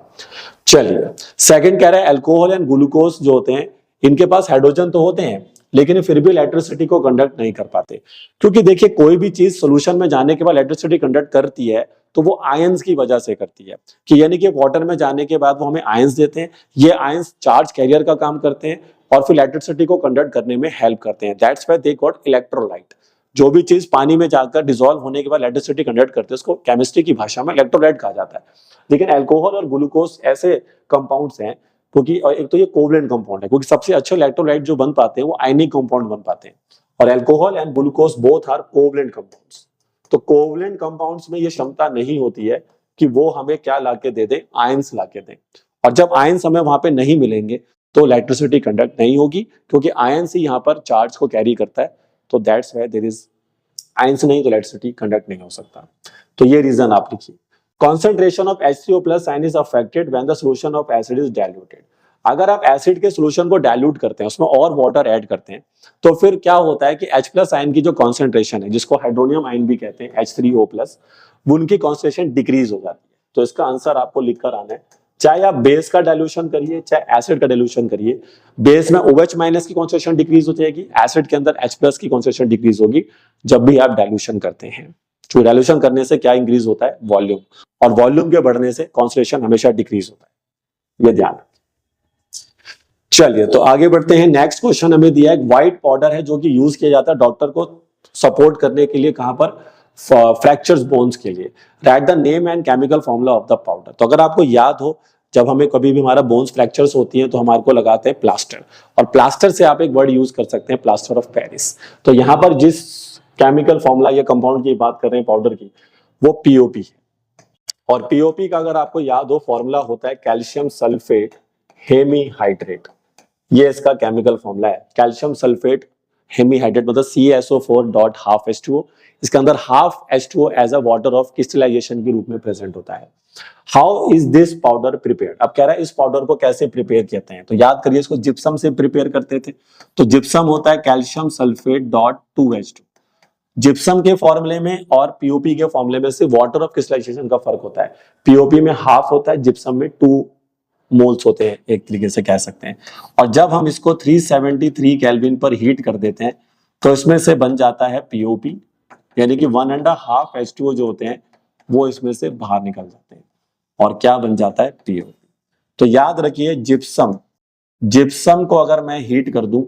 चलिए, सेकंड कह रहा है अल्कोहल एंड ग्लूकोज जो होते हैं इनके पास हाइड्रोजन तो होते हैं लेकिन फिर भी इलेक्ट्रिसिटी को कंडक्ट नहीं कर पाते, क्योंकि देखिए कोई भी चीज सोल्यूशन में जाने के बाद इलेक्ट्रिसिटी कंडक्ट करती है तो वो आयंस की वजह से करती है, कि यानी कि वाटर में जाने के बाद वो हमें आयंस देते हैं, ये आयंस चार्ज कैरियर का काम करते हैं और फिर इलेक्ट्रिसिटी को कंडक्ट करने में हेल्प करते हैं। That's why they got electrolyte. जो भी चीज पानी में जाकर डिसॉल्व होने के बाद इलेक्ट्रिसिटी कंडक्ट करते हैं उसको केमिस्ट्री की भाषा में इलेक्ट्रोलाइट कहा जाता है। लेकिन अल्कोहल और ग्लूकोज ऐसे कंपाउंड्स हैं, क्योंकि एक तो ये कोवलेंट कंपाउंड है, क्योंकि सबसे अच्छे इलेक्ट्रोलाइट जो बन पाते हैं वो आयनिक कंपाउंड बन पाते हैं, और alcohol and glucose both are covalent compounds. तो कोवलेंट कंपाउंड्स में ये क्षमता नहीं होती है कि वो हमें क्या लाके दे दे, आयंस लाके दें, और जब आयंस हमें वहां पे नहीं मिलेंगे तो इलेक्ट्रिसिटी कंडक्ट नहीं होगी, क्योंकि आयंस ही यहाँ पर चार्ज को कैरी करता है। तो that's why there is ions नहीं तो इलेक्ट्रिसिटी कंडक्ट नहीं हो सकता। तो ये रीजन आप लिखिए। Concentration of HCO+ ion is affected when the solution of acid is diluted। अगर आप एसिड के सोल्यूशन को डाइल्यूट करते हैं, उसमें और वाटर ऐड करते हैं, तो फिर क्या होता है कि H+ आयन की जो कॉन्सेंट्रेशन है, जिसको हाइड्रोनियम आयन भी कहते हैं, H3O+, वो उनकी कॉन्सेंट्रेशन डिक्रीज हो जाती है। तो इसका आंसर आपको लिखकर आना है, चाहे आप बेस का डाइल्यूशन करिए चाहे एसिड का डाइल्यूशन करिए, बेस में OH- की कॉन्सेंट्रेशन डिक्रीज हो जाएगी, एसिड के अंदर H+ की कॉन्सेंट्रेशन डिक्रीज होगी जब भी आप डाइल्यूशन करते हैं। तो डाइल्यूशन करने से क्या इंक्रीज होता है, वॉल्यूम, और वॉल्यूम के बढ़ने से कॉन्सेंट्रेशन हमेशा डिक्रीज होता है, ये ध्यान रखिए। चलिए तो आगे बढ़ते हैं। नेक्स्ट क्वेश्चन हमें दिया है, व्हाइट पाउडर है जो कि यूज किया जाता है डॉक्टर को सपोर्ट करने के लिए, कहां पर, फ्रैक्चर्स बोन्स के लिए। Right the name and chemical formula of the powder. तो अगर आपको याद हो, जब हमें कभी भी हमारा बोन्स फ्रैक्चर्स होती हैं तो हमारे को लगाते हैं प्लास्टर, और प्लास्टर से आप एक वर्ड यूज कर सकते हैं, प्लास्टर ऑफ पेरिस। तो यहां पर जिस केमिकल फॉर्मूला या कंपाउंड की बात कर रहे हैं पाउडर की, वो पीओपी है। और पीओपी का अगर आपको याद हो फॉर्मूला होता है कैल्शियम सल्फेट हेमीहाइड्रेट। ये इसका केमिकल फॉर्मूला है, कैल्शियम सल्फेट हेमीहाइड्रेट, मतलब CaSO4.12H2O। इसके अंदर half H2O as a water of crystallisation के रूप में प्रेजेंट होता है। How is this powder prepared. अब कह रहा है इस पाउडर को कैसे प्रिपेयर करते हैं, तो याद करिए इसको जिप्सम से प्रिपेयर करते थे। तो जिप्सम होता है कैल्शियम सल्फेट.2H2। जिप्सम के फॉर्मूले में और पीओपी के फॉर्मूले में से वाटर ऑफ क्रिस्टलाइजेशन का फर्क होता है। पीओपी में हाफ होता है, जिप्सम में 2 मोल्स होते हैं, एक तरीके से कह सकते हैं। और जब हम इसको 373 केल्विन पर हीट कर देते हैं तो इसमें से बन जाता है पीओपी, यानी कि 1.5 H2O जो होते हैं वो इसमें से बाहर निकल जाते हैं, और क्या बन जाता है, पीओपी। तो याद रखिए जिप्सम को अगर मैं हीट कर दूं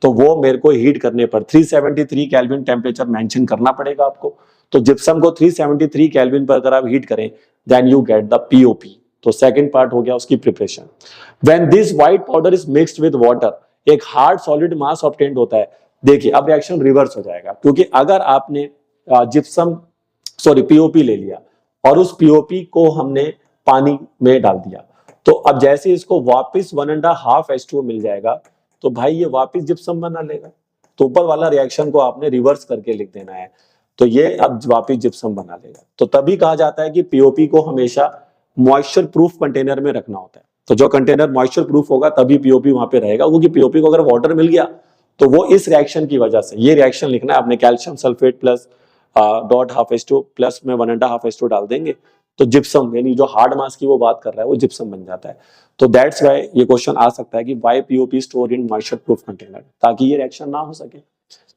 तो वो मेरे को हीट करने पर 373 केल्विन टेम्परेचर मेंशन करना पड़ेगा आपको। तो जिप्सम को 373 केल्विन पर अगर आप हीट करें then you get the POP. तो सेकंड पार्ट हो गया उसकी preparation. When this white powder is mixed with water, एक हार्ड सॉलिड मास ऑब्टेन्ड होता है। देखिए अब रिएक्शन रिवर्स हो जाएगा, क्योंकि अगर आपने पीओपी ले लिया और उस पीओपी को हमने पानी में डाल दिया, तो अब जैसे इसको वापस 1.5 H2O मिल जाएगा तो भाई ये वापस जिप्सम बना लेगा। तो ऊपर वाला रिएक्शन को आपने रिवर्स करके लिख देना है, तो ये अब वापस जिप्सम बना लेगा। तो तभी कहा जाता है कि पीओपी को हमेशा मॉइस्चर प्रूफ कंटेनर में रखना होता है। तो जो कंटेनर मॉइस्चर प्रूफ होगा तभी पीओपी वहां पे रहेगा, क्योंकि पीओपी को अगर वाटर मिल गया तो वो इस रिएक्शन की वजह से, ये रिएक्शन लिखना है आपने, calcium sulphate plus .12H2 plus में 1.5 H2 डाल देंगे तो जिप्सम, यानी जो हार्ड मास की वो बात कर रहा है वो जिप्सम बन जाता है। तो दैट्स व्हाई ये क्वेश्चन आ सकता है कि why POP store in moisture proof container, ताकि ये रिएक्शन ना हो सके।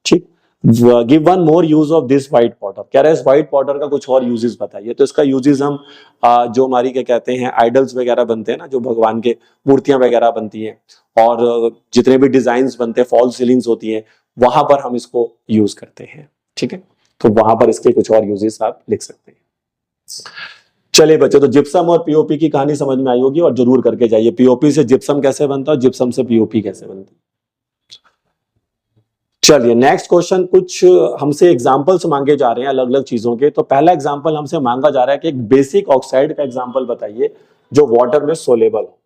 ठीक, give one more use of this white powder. कह रहे हैं इस व्हाइट पाउडर का कुछ और यूजेस बताइए। तो इसका यूजेस हम जो हमारी क्या कहते हैं आइडल्स वगैरह बनते हैं ना, जो भगवान के मूर्तियां वगैरह बनती हैं और जितने भी डिजाइन बनते हैं, फॉल सीलिंग्स होती हैं, वहां पर हम इसको यूज करते हैं। ठीक है, तो वहां पर इसके कुछ और यूजेस आप लिख सकते हैं। चलिए बच्चे, तो जिप्सम और पीओपी की कहानी समझ में आई होगी और जरूर करके जाइए, पीओपी से जिप्सम कैसे बनता है और जिप्सम से पीओपी कैसे बनती है। चलिए नेक्स्ट क्वेश्चन, कुछ हमसे एग्जांपल्स मांगे जा रहे हैं अलग अलग चीजों के। तो पहला एग्जांपल हमसे मांगा जा रहा है कि एक बेसिक ऑक्साइड का एग्जांपल बताइए जो वाटर में सोलेबल हो।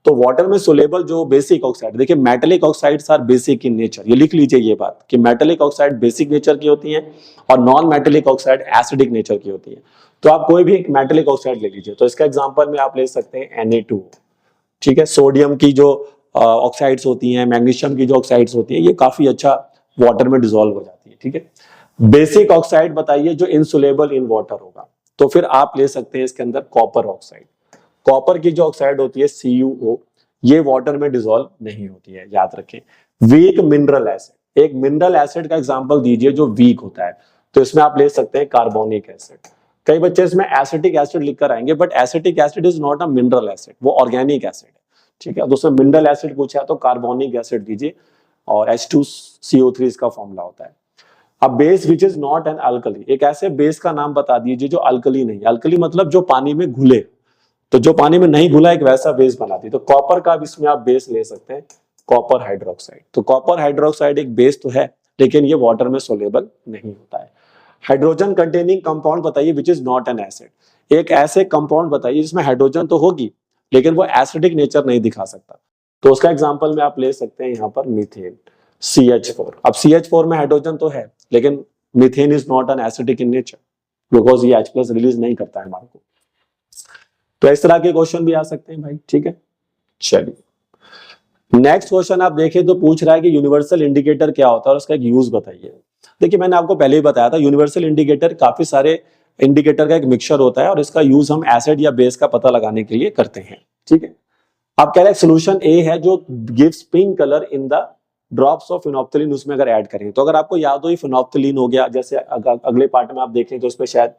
तो वाटर में सोलेबल जो बेसिक ऑक्साइड, देखिए metallic oxides are basic in nature, ये लिख लीजिए ये बात कि मेटेलिक ऑक्साइड बेसिक नेचर की होती हैं और non metallic oxide acidic nature की होती है। तो आप कोई भी एक मेटेलिक ऑक्साइड ले लीजिए, तो इसका एग्जांपल में आप ले सकते हैं Na2, ठीक है। सोडियम की जो ऑक्साइड्स होती हैं, मैग्नीशियम की जो ऑक्साइड्स होती है, ये काफी अच्छा वाटर में डिसॉल्व हो जाती है, ठीक है। बेसिक ऑक्साइड बताइए जो इनसोलेबल इन वाटर होगा, तो फिर आप ले सकते हैं इसके अंदर कॉपर ऑक्साइड। कॉपर की जो ऑक्साइड होती है CuO, ये वाटर में डिसॉल्व नहीं होती है, याद रखें। वीक मिनरल एसिड, एक मिनरल एसिड का एग्जांपल दीजिए जो वीक होता है, तो इसमें आप ले सकते हैं कार्बोनिक एसिड। कई बच्चे इसमें एसिटिक एसिड लिखकर आएंगे, but acetic acid is not a mineral acid, वो ऑर्गेनिक एसिड है, ठीक है। दोस्तों मिनरल एसिड पूछा तो कार्बोनिक एसिड दीजिए और H2CO3 इसका फॉर्मूला होता है। अब base which is not an alkali, एक ऐसे बेस का नाम बता दीजिए जो अल्कली नहीं, अल्कली मतलब जो पानी में घुले, तो जो पानी में नहीं घुला एक वैसा बेस बना दी। तो कॉपर का भी इसमें आप बेस ले सकते हैं, कॉपर हाइड्रोक्साइड। तो कॉपर हाइड्रोक्साइड एक बेस तो है, लेकिन ये वाटर में सोलेबल नहीं होता है। हाइड्रोजन कंटेनिंग कंपाउंड बताइए which is not an acid, एक ऐसे कंपाउंड बताइए जिसमें हाइड्रोजन तो होगी लेकिन वो एसिडिक नेचर नहीं दिखा सकता। तो उसका एग्जांपल में आप ले सकते हैं यहाँ पर मीथेन, CH4। अब CH4 में हाइड्रोजन तो है, लेकिन methane is not an acidic in nature because ये H+ रिलीज नहीं करता है हमारे को। तो इस तरह के क्वेश्चन भी आ सकते हैं भाई, ठीक है। चलिए नेक्स्ट क्वेश्चन आप देखें तो पूछ रहा है कि यूनिवर्सल इंडिकेटर क्या होता है और उसका एक यूज बताइए। देखिए मैंने आपको पहले ही बताया था, यूनिवर्सल इंडिकेटर काफी सारे इंडिकेटर का एक मिक्सचर होता है और इसका यूज हम एसिड या बेस का पता लगाने के लिए करते हैं, ठीक है। आप कह रहे हैं सोल्यूशन ए है जो gives pink colour in the drops of phenolphthalein, उसमें अगर ऐड करें तो अगर आपको याद हो फिनोप्थलीन हो गया, जैसे अगले पार्ट में आप देखें तो इसमें शायद,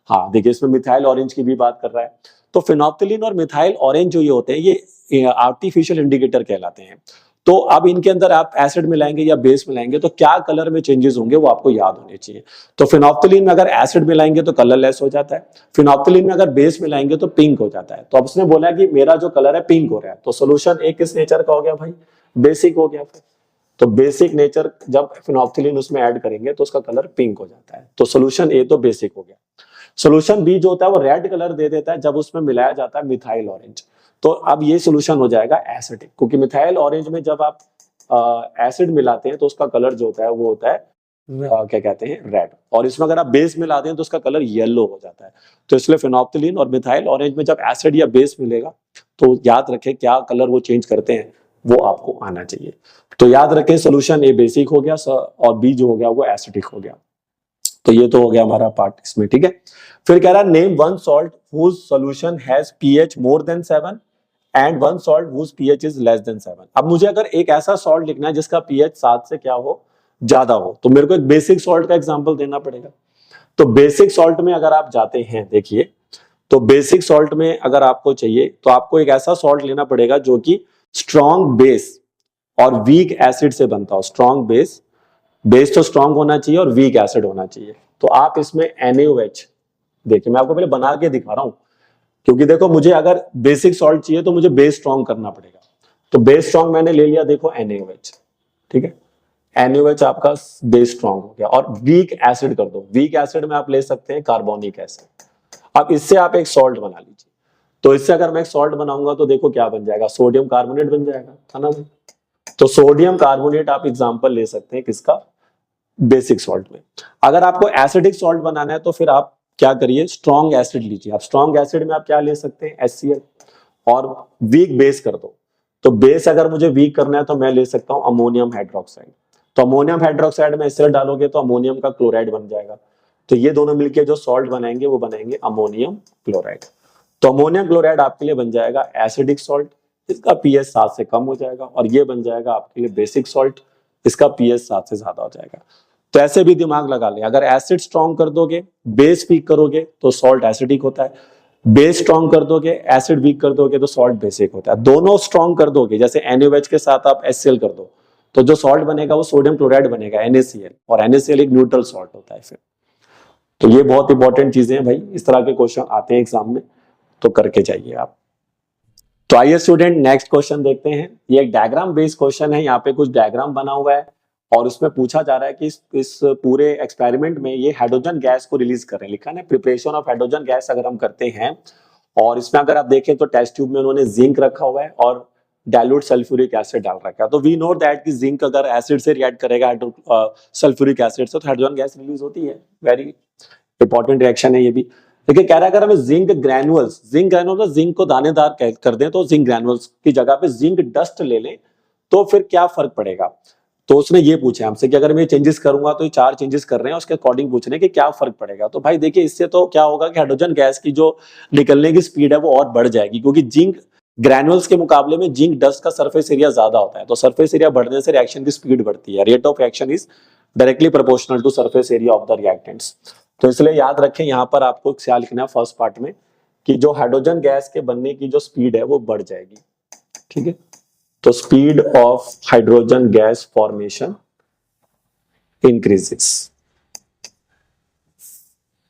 हाँ देखिए इसमें मिथाइल ऑरेंज की भी बात कर रहा है। तो फिनोप्थलीन और मिथाइल ऑरेंज जो ये होते हैं ये आर्टिफिशियल इंडिकेटर कहलाते हैं। तो अब इनके अंदर आप एसिड मिलाएंगे या बेस मिलाएंगे तो क्या कलर में चेंजेस होंगे वो आपको याद होने चाहिए। तो फिनोप्थलीन में अगर एसिड मिलाएंगे तो कलरलेस हो जाता है, फिनोप्थलीन में अगर बेस मिलाएंगे तो पिंक हो जाता है। तो अब उसने बोला कि मेरा जो कलर है पिंक हो रहा है, तो सोल्यूशन ए किस नेचर का हो गया भाई, बेसिक हो गया। फिर तो बेसिक नेचर जब फिनोप्थलीन उसमें ऐड करेंगे तो उसका कलर पिंक हो जाता है। तो सोल्यूशन ए तो बेसिक हो गया। सोल्यूशन बी जो होता है वो रेड कलर दे देता है जब उसमें मिलाया जाता है मिथाइल ऑरेंज। तो अब ये सोल्यूशन हो जाएगा एसिडिक, क्योंकि मिथाइल ऑरेंज में जब आप एसिड मिलाते हैं तो उसका कलर जो होता है वो होता है क्या कहते हैं, रेड। और इसमें अगर आप बेस मिलाते हैं तो उसका कलर येलो हो जाता है। तो इसलिए फिनोप्थलीन और मिथाइल ऑरेंज में जब एसिड या बेस मिलेगा तो याद रखें क्या कलर वो चेंज करते हैं वो आपको आना चाहिए। तो याद रखें सोल्यूशन ए बेसिक हो गया और बी जो हो गया वो एसिडिक हो गया। तो ये तो हो गया हमारा पार्ट इसमें, ठीक है। फिर कह रहा है name one salt whose solution has pH more than 7 and one salt whose pH is less than 7। अब मुझे अगर एक ऐसा सॉल्ट लिखना है जिसका pH 7 से क्या हो, ज्यादा हो, तो मेरे को एक बेसिक सॉल्ट का एग्जांपल देना पड़ेगा। तो बेसिक सॉल्ट में अगर आप जाते हैं, देखिए तो बेसिक सॉल्ट में अगर आपको चाहिए तो आपको एक ऐसा सॉल्ट लेना पड़ेगा जो कि स्ट्रॉन्ग बेस और वीक एसिड से बनता हो। स्ट्रॉन्ग बेस तो स्ट्रॉन्ग होना चाहिए और वीक एसिड होना चाहिए। तो आप इसमें NaOH, देखिए मैं आपको पहले बना के दिखा रहा हूं, क्योंकि देखो मुझे अगर बेसिक सॉल्ट चाहिए तो मुझे बेस स्ट्रॉन्ग करना पड़ेगा। तो बेस स्ट्रॉन्ग मैंने ले लिया, देखो NaOH, ठीक है। NaOH आपका बेस स्ट्रॉन्ग हो गया और वीक एसिड कर दो। वीक एसिड में आप ले सकते हैं कार्बोनिक एसिड। अब इससे आप एक सॉल्ट बना लीजिए। तो इससे अगर मैं एक सॉल्ट बनाऊंगा तो देखो क्या बन जाएगा, सोडियम कार्बोनेट बन जाएगा, था ना भाई। तो सोडियम कार्बोनेट आप एग्जांपल ले सकते हैं किसका, बेसिक सॉल्ट में। अगर आपको एसिडिक सॉल्ट बनाना है तो फिर आप क्या करिए, स्ट्रॉन्ग एसिड लीजिए। आप स्ट्रॉन्ग एसिड में आप क्या ले सकते हैं, HCl, और वीक बेस कर दो। तो बेस अगर मुझे वीक करना है तो मैं ले सकता हूं अमोनियम हाइड्रोक्साइड। तो अमोनियम हाइड्रोक्साइड में HCl डालोगे तो अमोनियम का क्लोराइड बन जाएगा। तो ये दोनों मिलके जो सॉल्ट बनाएंगे वो बनाएंगे अमोनियम क्लोराइड। तो अमोनियम क्लोराइड आपके लिए बन जाएगा एसिडिक सॉल्ट, इसका pH 7 से कम हो जाएगा। और ये बन जाएगा आपके लिए बेसिक सॉल्ट, इसका pH 7 से ज्यादा हो जाएगा। तो ऐसे भी दिमाग लगा ले, अगर एसिड स्ट्रॉन्ग कर दोगे, बेस वीक करोगे तो सॉल्ट एसिडिक होता है। बेस स्ट्रॉन्ग कर दोगे, एसिड वीक कर दोगे तो सॉल्ट बेसिक होता है। दोनों स्ट्रॉन्ग कर दोगे, जैसे NaOH के साथ आप HCl कर दो तो जो सॉल्ट बनेगा वो सोडियम क्लोराइड बनेगा, NaCl, और NaCl एक न्यूट्रल सॉल्ट होता है। फिर तो ये बहुत इंपॉर्टेंट चीजें हैं भाई, इस तरह के क्वेश्चन आते हैं एग्जाम में, तो करके जाइए आप। तो आइए स्टूडेंट नेक्स्ट क्वेश्चन देखते हैं। ये एक डायग्राम बेस्ड क्वेश्चन है, यहाँ पे कुछ डायग्राम बना हुआ है और उसमें पूछा जा रहा है कि इस पूरे एक्सपेरिमेंट में ये हाइड्रोजन गैस को रिलीज कर रहे हैं, लिखा है प्रिपरेशन ऑफ हाइड्रोजन गैस अगर हम करते हैं। और इसमें अगर आप देखें तो टेस्ट ट्यूब में उन्होंने जिंक रखा हुआ है और डाइल्यूट सल्फ्यूरिक एसिड डाल रखा है। तो वी नो दैट कि जिंक अगर एसिड से रिएक्ट करेगा सल्फ्यूरिक एसिड से, तो हाइड्रोजन गैस रिलीज होती है। वेरी इंपॉर्टेंट रिएक्शन है ये भी। लेकिन कह रहा है अगर हमें जिंक ग्रैनुअल्स जिंक को दानेदार कर दें, तो जिंक ग्रैनुअल्स की जगह पे जिंक डस्ट ले लें, तो फिर क्या फर्क पड़ेगा। तो उसने ये पूछा हमसे कि अगर मैं चेंजेस करूंगा, तो ये 4 चेंजेस कर रहे हैं, उसके अकॉर्डिंग पूछ रहे हैं कि क्या फर्क पड़ेगा। तो भाई देखिए, इससे तो क्या होगा कि हाइड्रोजन गैस की जो निकलने की स्पीड है वो और बढ़ जाएगी, क्योंकि जिंक ग्रैनुअल्स के मुकाबले में जिंक डस्ट का सरफेस एरिया ज्यादा होता है। तो सरफेस एरिया बढ़ने से रिएक्शन की स्पीड बढ़ती है। Rate of reaction is directly proportional to surface area of the reactants. तो इसलिए याद रखें, यहाँ पर आपको ख्याल लिखना है फर्स्ट पार्ट में कि जो हाइड्रोजन गैस के बनने की जो स्पीड है वो बढ़ जाएगी। ठीक है, तो speed of hydrogen gas formation increases.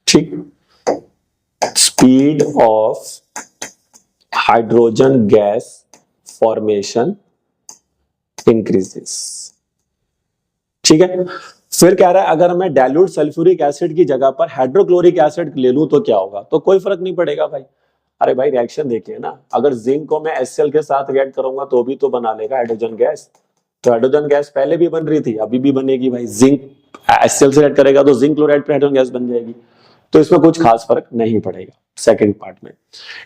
ठीक, speed of hydrogen gas formation increases. ठीक है, फिर कह रहा है अगर मैं डाइल्यूट सल्फ्यूरिक एसिड की जगह पर हाइड्रोक्लोरिक एसिड ले लूं तो क्या होगा। तो कोई फर्क नहीं पड़ेगा भाई। अरे भाई रिएक्शन देखिए ना, अगर जिंक को मैं HCl के साथ रिएक्ट करूंगा तो भी तो बना लेगा हाइड्रोजन गैस। तो हाइड्रोजन गैस पहले भी बन रही थी, अभी भी बनेगी भाई। जिंक HCl से रिएक्ट करेगा तो जिंक क्लोराइड पे हाइड्रोजन गैस बन जाएगी। तो इसमें कुछ खास फर्क नहीं पड़ेगा। सेकंड पार्ट में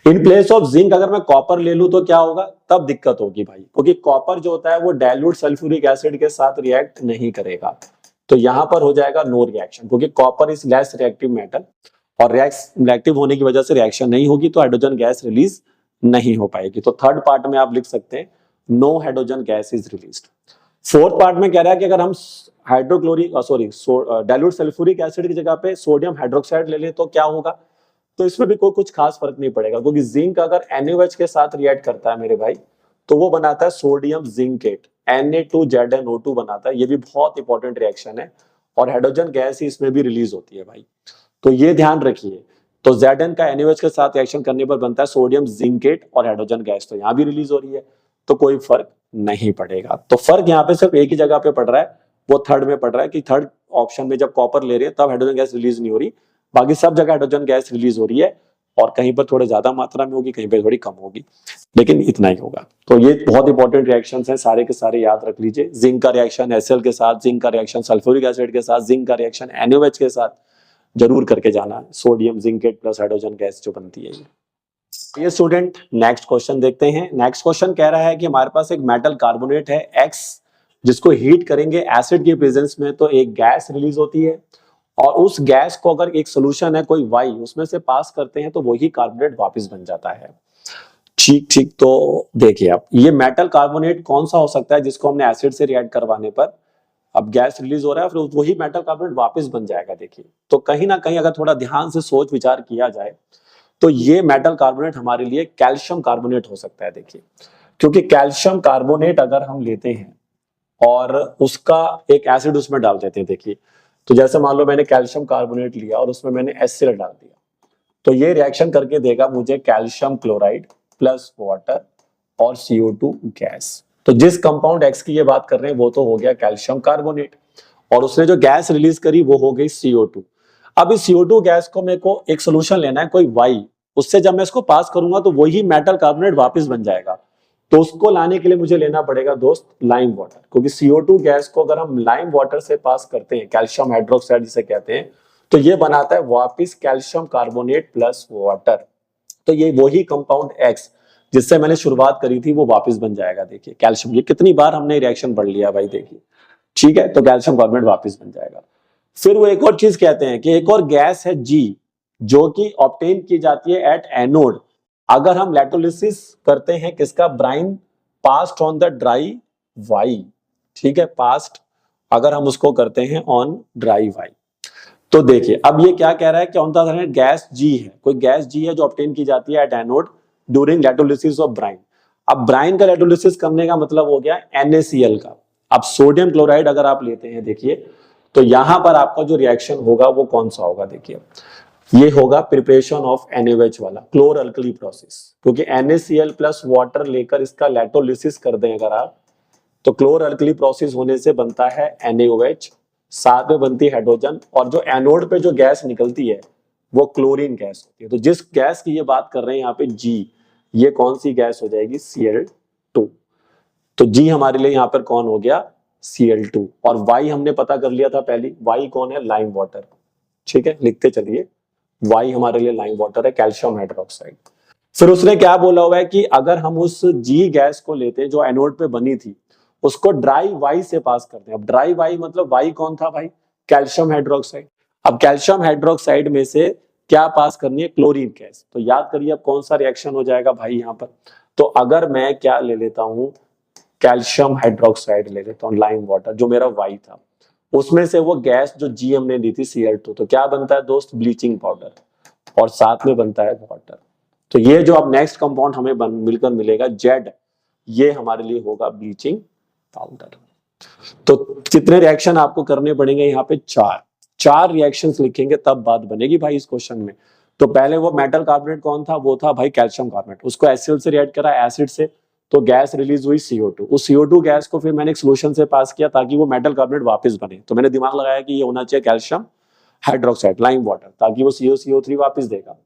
इन प्लेस ऑफ जिंक अगर मैं कॉपर ले लूं तो क्या होगा, तब दिक्कत होगी भाई, क्योंकि कॉपर जो होता है वो डाइल्यूट सल्फ्यूरिक एसिड के साथ रिएक्ट नहीं करेगा। तो यहां पर हो जाएगा नो रिएक्शन, क्योंकि copper is less reactive metal और रिएक्टिव होने की वजह से रिएक्शन नहीं होगी, तो हाइड्रोजन गैस रिलीज नहीं हो पाएगी। तो थर्ड पार्ट में आप लिख सकते हैं no hydrogen gas is released. Fourth part में कह रहा है कि अगर हम डाइल्यूट सल्फ्यूरिक एसिड की जगह पे सोडियम हाइड्रोक्साइड ले लें तो क्या होगा। तो इसमें भी कोई कुछ खास फर्क नहीं पड़ेगा, क्योंकि जिंक अगर NaOH के साथ रिएक्ट करता है मेरे भाई, तो वो बनाता है सोडियम जिंकेट, Na2ZnO2 बनाता है। ये भी बहुत इंपॉर्टेंट रिएक्शन है और हाइड्रोजन गैस ही इसमें भी रिलीज होती है भाई, तो ये ध्यान रखिए। तो Zn का NaOH के साथ रिएक्शन करने पर बनता है सोडियम जिंकेट और हाइड्रोजन गैस, तो यहाँ भी रिलीज हो रही है, तो कोई फर्क नहीं पड़ेगा। तो फर्क यहाँ पे सिर्फ एक ही जगह पे पड़ रहा है, वो थर्ड में पड़ रहा है कि थर्ड ऑप्शन में जब कॉपर ले रहे हैं तब हाइड्रोजन गैस रिलीज नहीं हो रही, बाकी सब जगह हाइड्रोजन गैस रिलीज हो रही है, और कहीं पर थोड़े ज्यादा मात्रा में होगी, कहीं पर थोड़ी कम होगी, लेकिन इतना ही होगा। तो ये बहुत इंपॉर्टेंट रिएक्शंस हैं, सारे के सारे याद रख लीजिए। जिंक का रिएक्शन HCl के साथ, जिंक का रिएक्शन सल्फ्यूरिक एसिड के साथ, जिंक का रिएक्शन NaOH के साथ जरूर करके जाना है। Sodium zincate plus hydrogen gas जो बनती है ये स्टूडेंट नेक्स्ट क्वेश्चन देखते हैं। नेक्स्ट क्वेश्चन कह रहा है कि हमारे पास एक मेटल कार्बोनेट है X, जिसको हीट करेंगे एसिड के प्रेजेंस में तो एक गैस रिलीज होती है, और उस गैस को अगर एक सोल्यूशन है कोई Y उसमें से पास करते हैं तो वही कार्बोनेट वापस बन जाता है। ठीक ठीक, तो देखिए आप, ये मेटल कार्बोनेट कौन सा हो सकता है जिसको हमने एसिड से रिएक्ट करवाने पर अब गैस रिलीज हो रहा है, फिर वही मेटल कार्बोनेट वापस बन जाएगा। देखिए, तो कहीं ना कहीं अगर थोड़ा ध्यान से सोच विचार किया जाए तो ये मेटल कार्बोनेट हमारे लिए कैल्शियम कार्बोनेट हो सकता है। देखिए, क्योंकि कैल्शियम कार्बोनेट अगर हम लेते हैं और उसका एक एसिड उसमें डाल देते हैं, देखिए, तो जैसे मान लो मैंने कैल्शियम कार्बोनेट लिया और उसमें मैंने HCl डाल दिया, तो ये रिएक्शन करके देगा मुझे कैल्शियम क्लोराइड प्लस वाटर और CO2 गैस। तो जिस कंपाउंड X की ये बात कर रहे हैं वो तो हो गया कैल्शियम कार्बोनेट, और उसने जो गैस रिलीज करी वो हो गई CO2। अब इस CO2 गैस को मेरे को एक सोल्यूशन लेना है कोई Y, उससे जब मैं इसको पास करूंगा तो वही मेटल कार्बोनेट वापस बन जाएगा। तो उसको लाने के लिए मुझे लेना पड़ेगा दोस्त लाइम वाटर, क्योंकि CO2 गैस को अगर हम लाइम वाटर से पास करते हैं, कैल्शियम हाइड्रोक्साइड जिसे कहते हैं, तो ये बनाता है वापस कैल्शियम कार्बोनेट प्लस वाटर। तो ये वही कंपाउंड X जिससे मैंने शुरुआत करी थी वो वापस बन जाएगा। देखिए कैल्शियम, ये कितनी बार हमने रिएक्शन पढ़ लिया भाई, देखिए, ठीक है। तो कैल्शियम कार्बोनेट वापस बन जाएगा। फिर वो एक और चीज कहते हैं कि एक और गैस है G, जो कि ऑब्टेन की जाती है एट एनोड, अगर हम इलेक्ट्रोलिसिस करते हैं किसका, brine passed on the dry Y. ठीक है, पास्ट अगर हम उसको करते हैं ऑन ड्राई वाई। तो देखिए अब ये क्या कह रहा है कि on the other hand gas G है, कोई गैस G है जो ऑब्टेन की जाती है at anode during electrolysis of Bryan. अब ब्राइन का इलेक्ट्रोलिसिस करने का मतलब हो गया NaCl का। अब सोडियम क्लोराइड अगर आप लेते हैं, देखिए, तो यहां पर आपका जो रिएक्शन होगा वो कौन सा होगा, देखिए ये होगा प्रिपरेशन ऑफ NaOH वाला क्लोर अल्कली प्रोसेस, क्योंकि NaCl प्लस वाटर लेकर इसका इलेक्ट्रोलिसिस कर दें अगर आप, तो क्लोर अल्कली प्रोसेस होने से बनता है NaOH, साथ में बनती है हाइड्रोजन, और जो एनोड पे जो गैस निकलती है वो क्लोरीन गैस होती है। तो जिस गैस की ये बात कर रहे हैं यहाँ पे G, ये कौन सी गैस हो जाएगी, Cl2। तो G हमारे लिए यहाँ पर कौन हो गया, Cl2, और Y हमने पता कर लिया था पहले, Y कौन है, लाइम वाटर। ठीक है, लिखते चलिए, Y हमारे लिए लाइम वाटर है, कैल्शियम हाइड्रोक्साइड। फिर उसने क्या बोला हुआ है कि अगर हम उस G गैस को लेते जो एनोड पे बनी थी, उसको ड्राई Y से पास करते हैं। अब ड्राई Y मतलब Y कौन था भाई, कैल्शियम हाइड्रोक्साइड। अब कैल्शियम हाइड्रोक्साइड में से क्या पास करनी है, क्लोरीन गैस। तो याद करिए अब कौन सा रिएक्शन हो जाएगा भाई यहाँ पर। तो अगर मैं क्या ले लेता हूं, कैल्शियम हाइड्रोक्साइड ले लेता हूं, लाइम वाटर जो मेरा Y था, उसमें से वो गैस जो G हमने दी थी Cl2, तो क्या बनता है दोस्त, ब्लीचिंग पाउडर, और साथ में बनता है वाटर। तो ये जो अब नेक्स्ट कंपाउंड हमें मिलकर मिलेगा Z, ये हमारे लिए होगा ब्लीचिंग पाउडर। तो कितने रिएक्शन आपको करने पड़ेंगे यहाँ पे, चार रिएक्शंस लिखेंगे तब बात बनेगी भाई इस क्वेश्चन में। तो पहले वो मेटल कार्बोनेट कौन था, वो था भाई कैल्शियम कार्बोनेट, उसको HCl से रिएक्ट करा एसिड से, तो गैस रिलीज हुई CO2। उस CO2 गैस को फिर मैंने एक सोल्यूशन से पास किया ताकि वो मेटल कार्बोनेट वापस बने। तो मैंने दिमाग लगाया कि ये होना चाहिए कैल्शियम हाइड्रोक्साइड, लाइम वाटर, ताकि वो CO3 वापस देगा।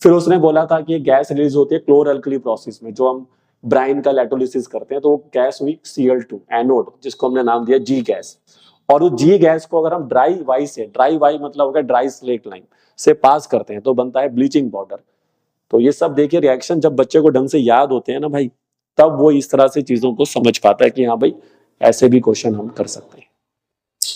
फिर उसने बोला था कि गैस रिलीज होती है क्लोर अल्कली प्रोसेस में, जो हम ब्राइन का इलेक्ट्रोलिसिस करते हैं, तो वो गैस हुई Cl2 एनोड, जिसको हमने नाम दिया G गैस। और उस G गैस को अगर हम ड्राई Y से, ड्राई Y मतलब होगा ड्राई स्लेट लाइम से पास करते हैं, तो बनता है ब्लीचिंग पाउडर। तो ये सब देखिए रिएक्शन जब बच्चे को ढंग से याद होते हैं ना भाई, तब वो इस तरह से चीजों को समझ पाता है कि हाँ भाई ऐसे भी क्वेश्चन हम कर सकते हैं।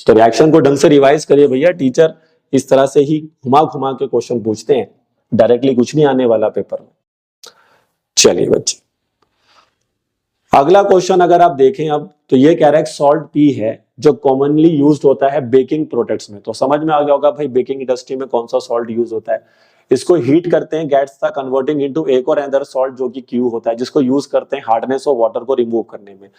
तो रिएक्शन को ढंग से रिवाइज करिए भैया, टीचर इस तरह से ही घुमा घुमा के क्वेश्चन पूछते हैं, डायरेक्टली कुछ नहीं आने वाला पेपर में। चलिए बच्चे, अगला क्वेश्चन अगर आप देखें अब, तो ये कह रहा है सॉल्ट पी है जो कॉमनली यूज्ड होता है बेकिंग प्रोडक्ट्स में। तो समझ में आ गया होगा भाई बेकिंग इंडस्ट्री में कौन सा सॉल्ट यूज होता है। इसको हीट करते हैं, गेट्स द कन्वर्टिंग इनटू एक और अदर सॉल्ट जो कि क्यू होता है, जिसको यूज करते हैं हार्डनेस ऑफ वाटर को रिमूव करने में।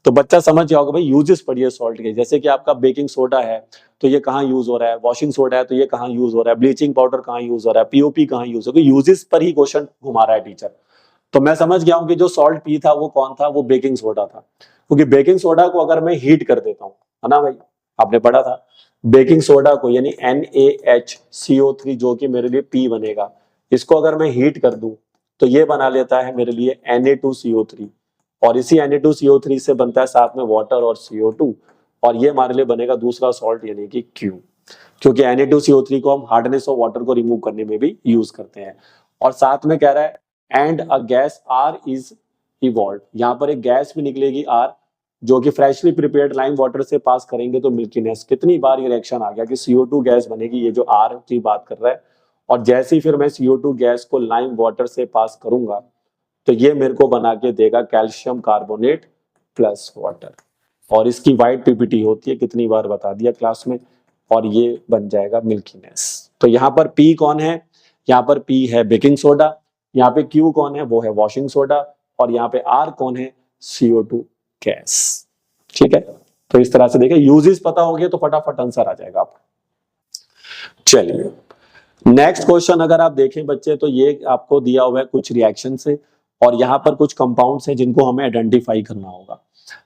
तो बच्चा समझ गया होगा भाई यूजेस पढ़िए सॉल्ट के, जैसे कि आपका बेकिंग सोडा है तो ये कहाँ यूज हो रहा है, वॉशिंग सोडा है तो ये कहाँ यूज हो रहा है, ब्लीचिंग पाउडर कहाँ यूज हो रहा है, पीओपी कहाँ यूज हो रहा है, यूजेस पर ही क्वेश्चन घुमा रहा है टीचर। तो मैं समझ गया हूं कि जो सॉल्ट पी था वो कौन था, वो बेकिंग सोडा था, क्योंकि बेकिंग सोडा को अगर मैं हीट कर देता हूं, है ना भाई, आपने पढ़ा था बेकिंग सोडा को, यानी NaHCO3 जो कि मेरे लिए P बनेगा, इसको अगर मैं हीट कर दूं तो ये बना लेता है मेरे लिए Na2CO3, और इसी Na2CO3 से बनता है साथ में वाटर और CO2, और ये हमारे लिए बनेगा दूसरा सॉल्ट यानी कि Q, क्योंकि Na2CO3 को हम हार्डनेस ऑफ वाटर को रिमूव करने में भी यूज करते हैं। और साथ में कह रहा है and a gas R is evolve, यहाँ पर एक गैस भी निकलेगी R, जो कि फ्रेशली प्रिपेयर्ड लाइम वाटर से पास करेंगे तो मिल्कीनेस। कितनी बार ये रिएक्शन आ गया कि CO2 गैस बनेगी, ये जो R की बात कर रहा है, और जैसे ही फिर मैं CO2 गैस को लाइम वाटर से पास करूंगा तो ये मेरे को बना के देगा कैल्शियम कार्बोनेट प्लस वाटर, और इसकी वाइट पीपीटी होती है, कितनी बार बता दिया क्लास में, और ये बन जाएगा मिल्कीनेस। तो यहाँ पर P कौन है, यहाँ पर P है बेकिंग सोडा, यहाँ पे Q कौन है, वो है वॉशिंग सोडा, और यहाँ पे R कौन है, CO2 गैस। ठीक है, तो इस तरह से देखिए यूजेस पता हो गया तो फटाफट आंसर आ जाएगा आपको। चलिए नेक्स्ट क्वेश्चन अगर आप देखें बच्चे, तो ये आपको दिया हुआ है कुछ रिएक्शन से, और यहाँ पर कुछ कंपाउंड्स हैं जिनको हमें आइडेंटिफाई करना होगा।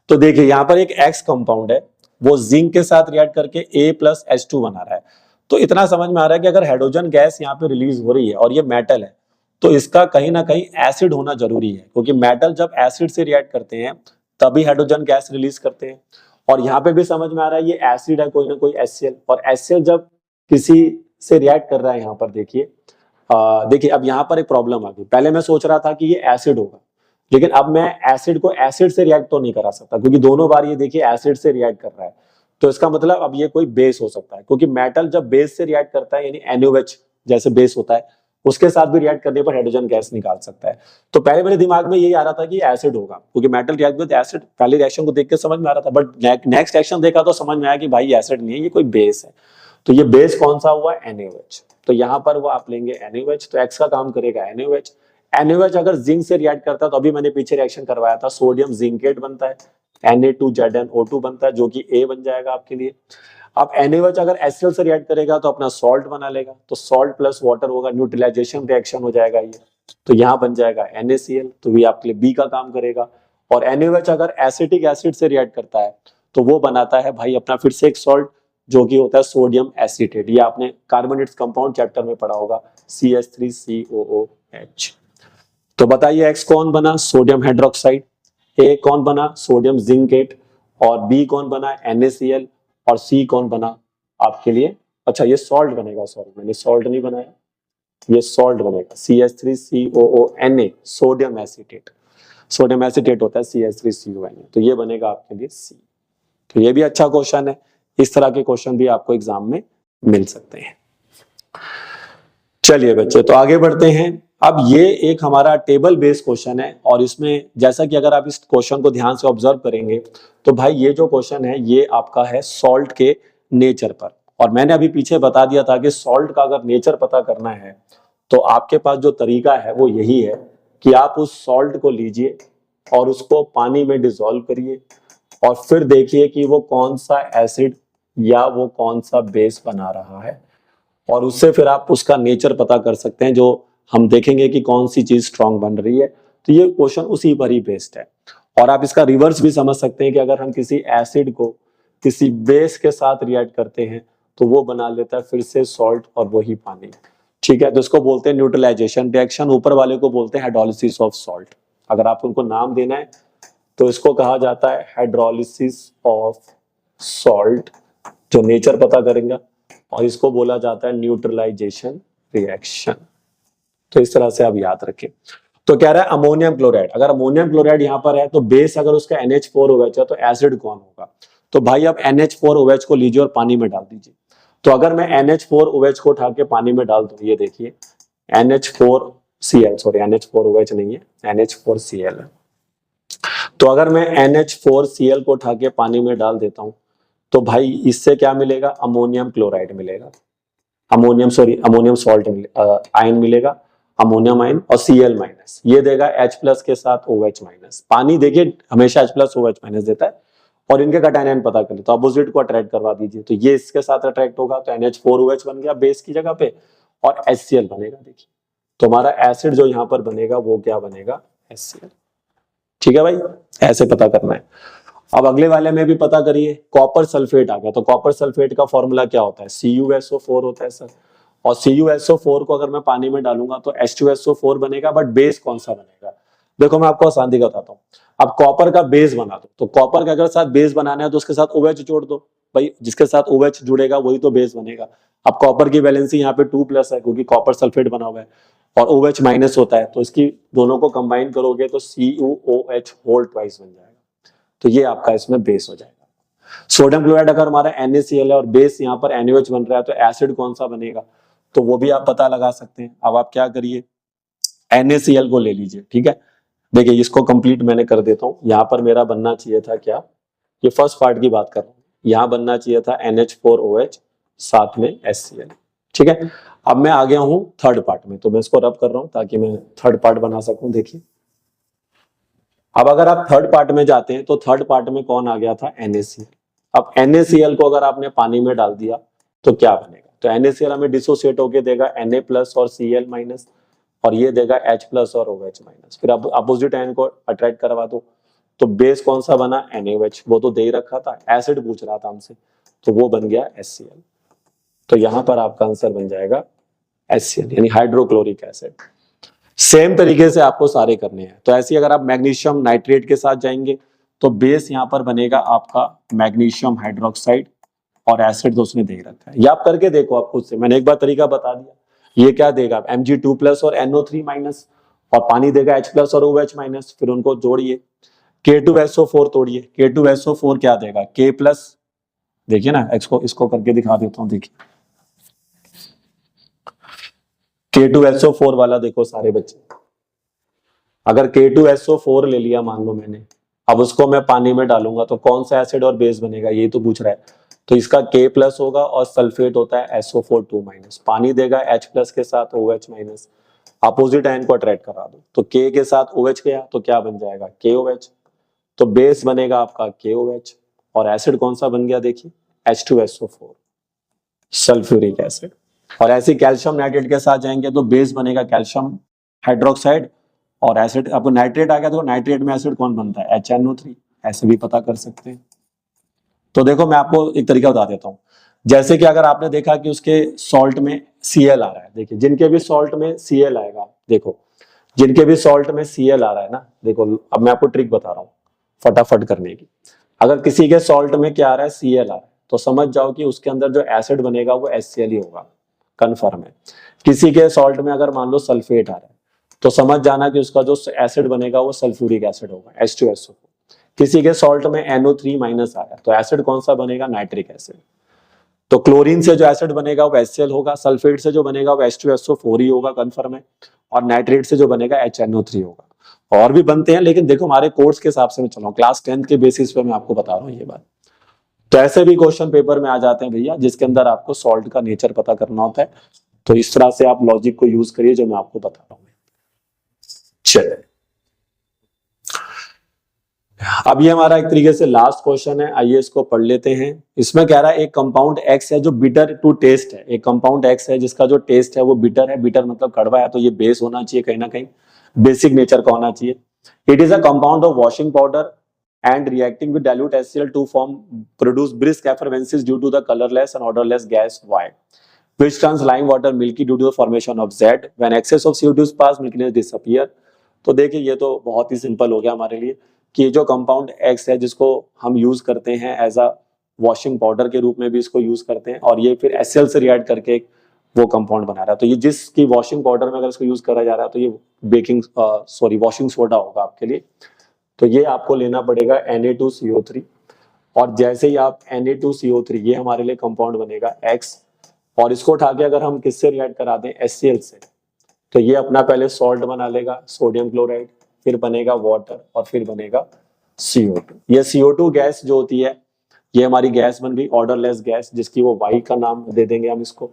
तो देखिए यहाँ पर एक X कंपाउंड है, वो जिंक के साथ रिएक्ट करके A+H2 बना रहा है। तो इतना समझ में आ रहा है कि अगर हाइड्रोजन गैस यहाँ पे रिलीज हो रही है और ये मेटल है, तो इसका कहीं ना कहीं एसिड होना जरूरी है, क्योंकि मेटल जब एसिड से रिएक्ट करते हैं तभी हाइड्रोजन गैस रिलीज करते हैं। और यहाँ पे भी समझ में आ रहा है ये एसिड है कोई ना कोई HCl, और HCl जब किसी से रिएक्ट कर रहा है, यहाँ पर देखिए देखिए अब यहाँ पर एक प्रॉब्लम आ गई। पहले मैं सोच रहा था कि ये एसिड होगा, लेकिन अब मैं एसिड को एसिड से रिएक्ट तो नहीं करा सकता, क्योंकि दोनों बार ये देखिए एसिड से रिएक्ट कर रहा है। तो इसका मतलब अब ये कोई बेस हो सकता है, क्योंकि मेटल जब बेस से रिएक्ट करता है, यानी NaOH जैसे बेस होता है, उसके साथ भी रिएक्ट करने पर हाइड्रोजन गैस निकाल सकता है। तो पहले मेरे दिमाग में यही आ रहा था कि एसिड होगा, क्योंकि मेटल रिएक्ट विद एसिड, पहले रिएक्शन को देख के समझ में आ रहा था, बट नेक्स्ट रिएक्शन देखा तो समझ में आया कि भाई एसिड नहीं है, ये कोई बेस है। तो ये बेस कौन सा हुआ, NaOH। तो यहाँ पर वो आप लेंगे NaOH, तो X का काम करेगा NaOH। NaOH अगर जिंक से रिएक्ट करता है, तो अभी मैंने पीछे रिएक्शन करवाया था, सोडियम जिंकेट बनता है, Na2ZnO2 बनता है जो कि A बन जाएगा आपके लिए। अब NaOH अगर HCl से रिएक्ट करेगा तो अपना सॉल्ट बना लेगा, तो सॉल्ट प्लस वाटर होगा, न्यूट्रलाइजेशन रिएक्शन हो जाएगा ये, तो यहाँ बन जाएगा NaCl, तो ये आपके लिए B का काम करेगा। और NaOH अगर एसिटिक एसिड से रिएक्ट करता है तो वो बनाता है भाई अपना फिर से एक सॉल्ट जो कि होता है सोडियम एसीटेट। ये आपने कार्बोनेट्स कंपाउंड चैप्टर में पढ़ा होगा, CH3COOH। तो बताइए X कौन बना, सोडियम हाइड्रोक्साइड, A कौन बना, सोडियम जिंकेट, और B कौन बना, NaCl, और C कौन बना आपके लिए, अच्छा ये सॉल्ट बनेगा, सॉरी मैंने सॉल्ट नहीं बनाया, ये सॉल्ट बनेगा CH3COONA, sodium acetate. Sodium acetate होता है CH3CONA, तो ये बनेगा आपके लिए C। तो ये भी अच्छा क्वेश्चन है, इस तरह के क्वेश्चन भी आपको एग्जाम में मिल सकते हैं। चलिए बच्चे, तो आगे बढ़ते हैं। अब ये एक हमारा टेबल बेस्ड क्वेश्चन है, और इसमें जैसा कि अगर आप इस क्वेश्चन को ध्यान से ऑब्जर्व करेंगे तो भाई ये जो क्वेश्चन है ये आपका है सॉल्ट के नेचर पर। और मैंने अभी पीछे बता दिया था कि सॉल्ट का अगर नेचर पता करना है तो आपके पास जो तरीका है वो यही है कि आप उस सॉल्ट को लीजिए और उसको पानी में डिसॉल्व करिए, और फिर देखिए कि वो कौन सा एसिड या वो कौन सा बेस बना रहा है, और उससे फिर आप उसका नेचर पता कर सकते हैं, जो हम देखेंगे कि कौन सी चीज स्ट्रांग बन रही है। तो ये क्वेश्चन उसी पर ही बेस्ड है। और आप इसका रिवर्स भी समझ सकते हैं कि अगर हम किसी एसिड को किसी बेस के साथ रिएक्ट करते हैं तो वो बना लेता है फिर से सॉल्ट और वही पानी, ठीक है। तो इसको बोलते हैं न्यूट्रलाइजेशन रिएक्शन, ऊपर वाले को बोलते हैं हाइड्रोलिसिस ऑफ सॉल्ट। अगर आपको उनको नाम देना है तो इसको कहा जाता है हाइड्रोलिसिस ऑफ सॉल्ट, जो नेचर पता करेंगे, और इसको बोला जाता है न्यूट्रलाइजेशन रिएक्शन। तो इस तरह से आप याद रखें। तो कह रहा है अमोनियम क्लोराइड, अगर अमोनियम क्लोराइड यहाँ पर है तो बेस अगर उसका NH4OH है तो एसिड कौन होगा। तो भाई अब NH4OH को लीजिए और पानी में डाल दीजिए। तो अगर मैं NH4OH को उठा के पानी में डाल दूं, ये देखिए NH4Cl, सॉरी NH4OH नहीं है, NH4Cl है। तो अगर मैं NH4Cl को उठा के पानी में डाल देता हूं तो भाई इससे क्या मिलेगा, अमोनियम क्लोराइड मिलेगा, अमोनियम सॉल्ट आयन मिलेगा, अमोनियम आयन, और Cl माइनस, ये देगा H+ के साथ OH माइनस। पानी देखिए हमेशा H+ OH माइनस देता है, और इनके कैटायन आयन पता करें तो अपोजिट को अट्रैक्ट करवा दीजिए, तो ये इसके साथ अट्रैक्ट होगा तो NH4OH बन गया बेस की जगह पे, और HCl बनेगा। देखिए तो हमारा एसिड जो यहाँ पर बनेगा वो क्या बनेगा, HCl। ठीक है भाई, ऐसे पता करना है। अब अगले वाले में भी पता करिए, कॉपर सल्फेट आ गया, तो कॉपर सल्फेट का फॉर्मूला क्या होता है, CuSO4 होता है सर। और CuSO4 को अगर मैं पानी में डालूंगा तो H2SO4 बनेगा, बट बेस कौन सा बनेगा। देखो मैं आपको आसान दिखा बताता हूँ। अब कॉपर का बेस बना दो, तो कॉपर का अगर साथ बेस बनाना है तो उसके साथ OH जोड़ दो, भाई जिसके साथ OH जुड़ेगा वही तो बेस बनेगा। अब कॉपर की वैलेंसी यहाँ पे 2+ है क्योंकि कॉपर सल्फेट बना हुआ है, और OH माइनस होता है, तो इसकी दोनों को कंबाइन करोगे तो CuOH होल ट्वाइस बन जाएगा। तो ये आपका इसमें बेस हो जाएगा। सोडियम क्लोराइड अगर हमारा NaCl है और बेस यहाँ पर NaOH बन रहा है तो एसिड कौन सा बनेगा, तो वो भी आप पता लगा सकते हैं। अब आप क्या करिए, NaCl को ले लीजिए, ठीक है। देखिए इसको कंप्लीट मैंने कर देता हूँ। यहाँ पर मेरा बनना चाहिए था क्या, ये फर्स्ट पार्ट की बात कर रहा हूँ, यहाँ बनना चाहिए था NH4OH साथ में HCl, ठीक है। अब मैं आ गया हूँ थर्ड पार्ट में, तो मैं इसको रब कर रहा हूँ ताकि मैं थर्ड पार्ट बना सकूं। देखिए अब अगर आप थर्ड पार्ट में जाते हैं तो थर्ड पार्ट में कौन आ गया था, NaCl। अब NaCl को अगर आपने पानी में डाल दिया तो क्या बनेगा, तो NaCl हमें डिसोसिएट होके देगा Na+ और Cl माइनस, और ये देगा H+ और OH माइनस। फिर अब अपोजिट आयन को अट्रैक्ट करवा दो, तो बेस कौन सा बना, NaOH, वो तो दे ही रखा था, एसिड पूछ रहा था हमसे, तो वो बन गया HCl। तो यहां पर आपका आंसर बन जाएगा HCl, यानी हाइड्रोक्लोरिक एसिड। सेम तरीके से आपको सारे करने हैं। तो ऐसे अगर आप मैग्नीशियम नाइट्रेट के साथ जाएंगे तो बेस यहाँ पर बनेगा आपका मैग्नीशियम हाइड्रोक्साइड, और एसिड तो उसने दे रखा है, ये आप करके देखो आप खुद से, मैंने एक बार तरीका बता दिया। ये क्या देगा, Mg2+ और NO3 माइनस, और पानी देगा H+ और OH माइनस, फिर उनको जोड़िए, K2SO4 तोड़िए, K2SO4 क्या देगा, K+, देखिए ना, इसको करके दिखा देता हूँ। देखिए K2SO4 वाला देखो सारे बच्चे, अगर K2SO4 ले लिया मान लो मैंने, अब उसको मैं पानी में डालूंगा तो कौन सा एसिड और बेस बनेगा, ये तो पूछ रहा है। तो इसका K+ होगा और सल्फेट होता है SO4 2-, पानी देगा H+ के साथ OH-, अपोजिट आयन को अट्रैक्ट करा दो, तो K के साथ OH गया तो क्या बन जाएगा, KOH। तो बेस बनेगा आपका KOH और एसिड कौन सा बन गया देखिए H2SO4 सल्फ्यूरिक एसिड। और ऐसे कैल्शियम नाइट्रेट के साथ जाएंगे तो बेस बनेगा कैल्शियम हाइड्रोक्साइड और एसिड आपको नाइट्रेट आ गया तो नाइट्रेट में एसिड कौन बनता है HNO3, ऐसे भी पता कर सकते हैं। तो देखो मैं आपको एक तरीका बता देता हूं, जैसे कि अगर आपने देखा कि उसके सॉल्ट में Cl आ रहा है, देखिए जिनके भी सॉल्ट में Cl आएगा, देखो जिनके भी सॉल्ट में Cl आ रहा है ना, देखो अब मैं आपको ट्रिक बता रहा हूँ फटाफट करने की। अगर किसी के सॉल्ट में क्या आ रहा है Cl आ रहा है तो समझ जाओ कि उसके अंदर जो एसिड बनेगा वो HCl ही होगा, कन्फर्म है। किसी के सॉल्ट में अगर मान लो सल्फेट आ रहा है तो समझ जाना कि उसका जो एसिड बनेगा वो सल्फ्यूरिक एसिड होगा H2SO4। किसी के सॉल्ट में NO3 माइनस आ रहा है तो एसिड कौन सा बनेगा नाइट्रिक एसिड। तो क्लोरीन से जो एसिड बनेगा वो HCl होगा, सल्फेट से जो बनेगा वो H2SO4 ही होगा, कन्फर्म है, और नाइट्रेट से जो बनेगा HNO3 होगा। और भी बनते हैं लेकिन देखो हमारे कोर्स के हिसाब से मैं चल रहा हूँ, क्लास 10th के बेसिस पे मैं आपको बता रहा हूँ ये बात। तो ऐसे भी क्वेश्चन पेपर में आ जाते हैं भैया जिसके अंदर आपको सॉल्ट का नेचर पता करना होता है। तो इस तरह से आप लॉजिक को यूज करिए जो मैं आपको बता रहा हूँ। चलिए अब ये हमारा एक तरीके से लास्ट क्वेश्चन है, आइए इसको पढ़ लेते हैं। इसमें कह रहा है एक कंपाउंड X है जो बिटर टू टेस्ट है, एक कंपाउंड X है जिसका जो टेस्ट है वो बिटर है, बिटर मतलब कड़वा है, तो ये बेस होना चाहिए कहीं ना कहीं, बेसिक नेचर का होना चाहिए। It is a compound of washing powder and reacting with dilute HCl to form produce brisk effervescence due to the colorless and odorless gas Y, which turns lime water milky due to the formation of Z. When excess of CO2 is passed, milkiness disappear. तो देखिए ये तो बहुत ही simple हो गया हमारे लिए कि ये जो कंपाउंड X है जिसको हम यूज करते हैं एज अ वॉशिंग पाउडर के रूप में भी इसको यूज करते हैं, और ये फिर HCl से रिएक्ट करके वो कंपाउंड बना रहा है। तो ये जिसकी वॉशिंग पाउडर में अगर इसको यूज करा जा रहा है तो ये वॉशिंग सोडा होगा आपके लिए। तो ये आपको लेना पड़ेगा Na2CO3, और जैसे ही आप Na2CO3 ये हमारे लिए कंपाउंड बनेगा X, और इसको उठा के अगर हम किससे रिएक्ट करा दें HCl से, तो ये अपना पहले सॉल्ट बना लेगा सोडियम क्लोराइड, फिर बनेगा वाटर और फिर बनेगा CO2। ये CO2 गैस जो होती है ये हमारी गैस बन गई ऑर्डरलेस गैस, जिसकी वो वाई का नाम दे देंगे हम इसको।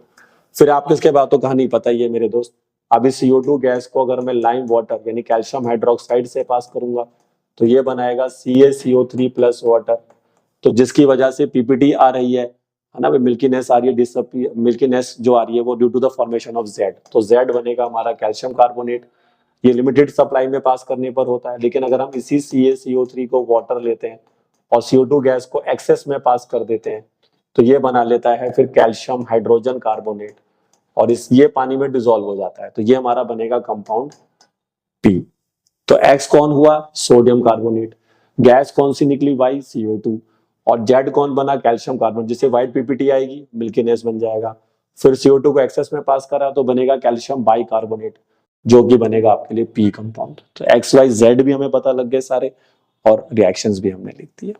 फिर आपको इसके बाद तो कहानी पता ही है मेरे दोस्त। अभी CO2 गैस को अगर मैं लाइम वाटर यानी कैल्शियम हाइड्रोक्साइड से पास करूंगा तो ये बनाएगा CaCO3 प्लस वाटर, तो जिसकी वजह से पीपीटी आ रही है ना, मिल्कीनेस आ रही है, डिसअपियर मिल्कीनेस जो आ रही है वो due to the formation of Z। तो Z बनेगा हमारा कैल्शियम कार्बोनेट, ये लिमिटेड सप्लाई में पास करने पर होता है। लेकिन अगर हम इसी CaCO3 को वाटर लेते हैं और CO2 गैस को एक्सेस में पास कर देते हैं तो ये बना लेता है फिर कैल्शियम हाइड्रोजन कार्बोनेट, और ये पानी में डिसॉल्व हो जाता है, तो ये हमारा बनेगा कंपाउंड P। तो X कौन हुआ सोडियम कार्बोनेट, गैस कौन सी निकली Y CO2, और Z कौन बना कैल्शियम कार्बोनेट, जिससे व्हाइट पीपीटी आएगी मिल्कीनेस बन जाएगा। फिर CO2 को एक्सेस में पास करा तो बनेगा कैल्शियम बाई कार्बोनेट जो कि बनेगा आपके लिए P कंपाउंड। तो XYZ भी हमें पता लग गए सारे, और रिएक्शंस भी हमने लिख दिए।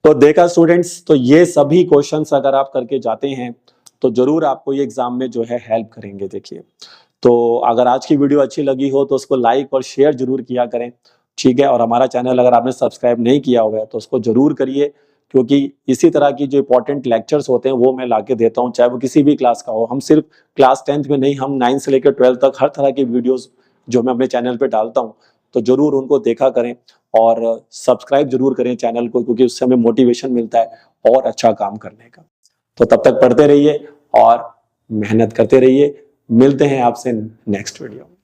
तो देखा स्टूडेंट्स, तो ये सभी क्वेश्चंस अगर आप करके जाते हैं तो जरूर आपको ये एग्जाम में जो है हेल्प करेंगे। देखिए तो अगर आज की वीडियो अच्छी लगी हो तो उसको लाइक और शेयर जरूर किया करें, ठीक है। और हमारा चैनल अगर आपने सब्सक्राइब नहीं किया हुआ है तो उसको जरूर करिए, क्योंकि इसी तरह की जो इंपॉर्टेंट लेक्चर्स होते हैं वो मैं लाके देता हूँ, चाहे वो किसी भी क्लास का हो। हम सिर्फ क्लास 10th में नहीं, हम 9th से लेकर 12th तक हर तरह की वीडियोस जो मैं अपने चैनल पे डालता हूँ, तो जरूर उनको देखा करें और सब्सक्राइब जरूर करें चैनल को, क्योंकि उससे हमें मोटिवेशन मिलता है और अच्छा काम करने का। तो तब तक पढ़ते रहिए और मेहनत करते रहिए। मिलते हैं आपसे नेक्स्ट वीडियो में।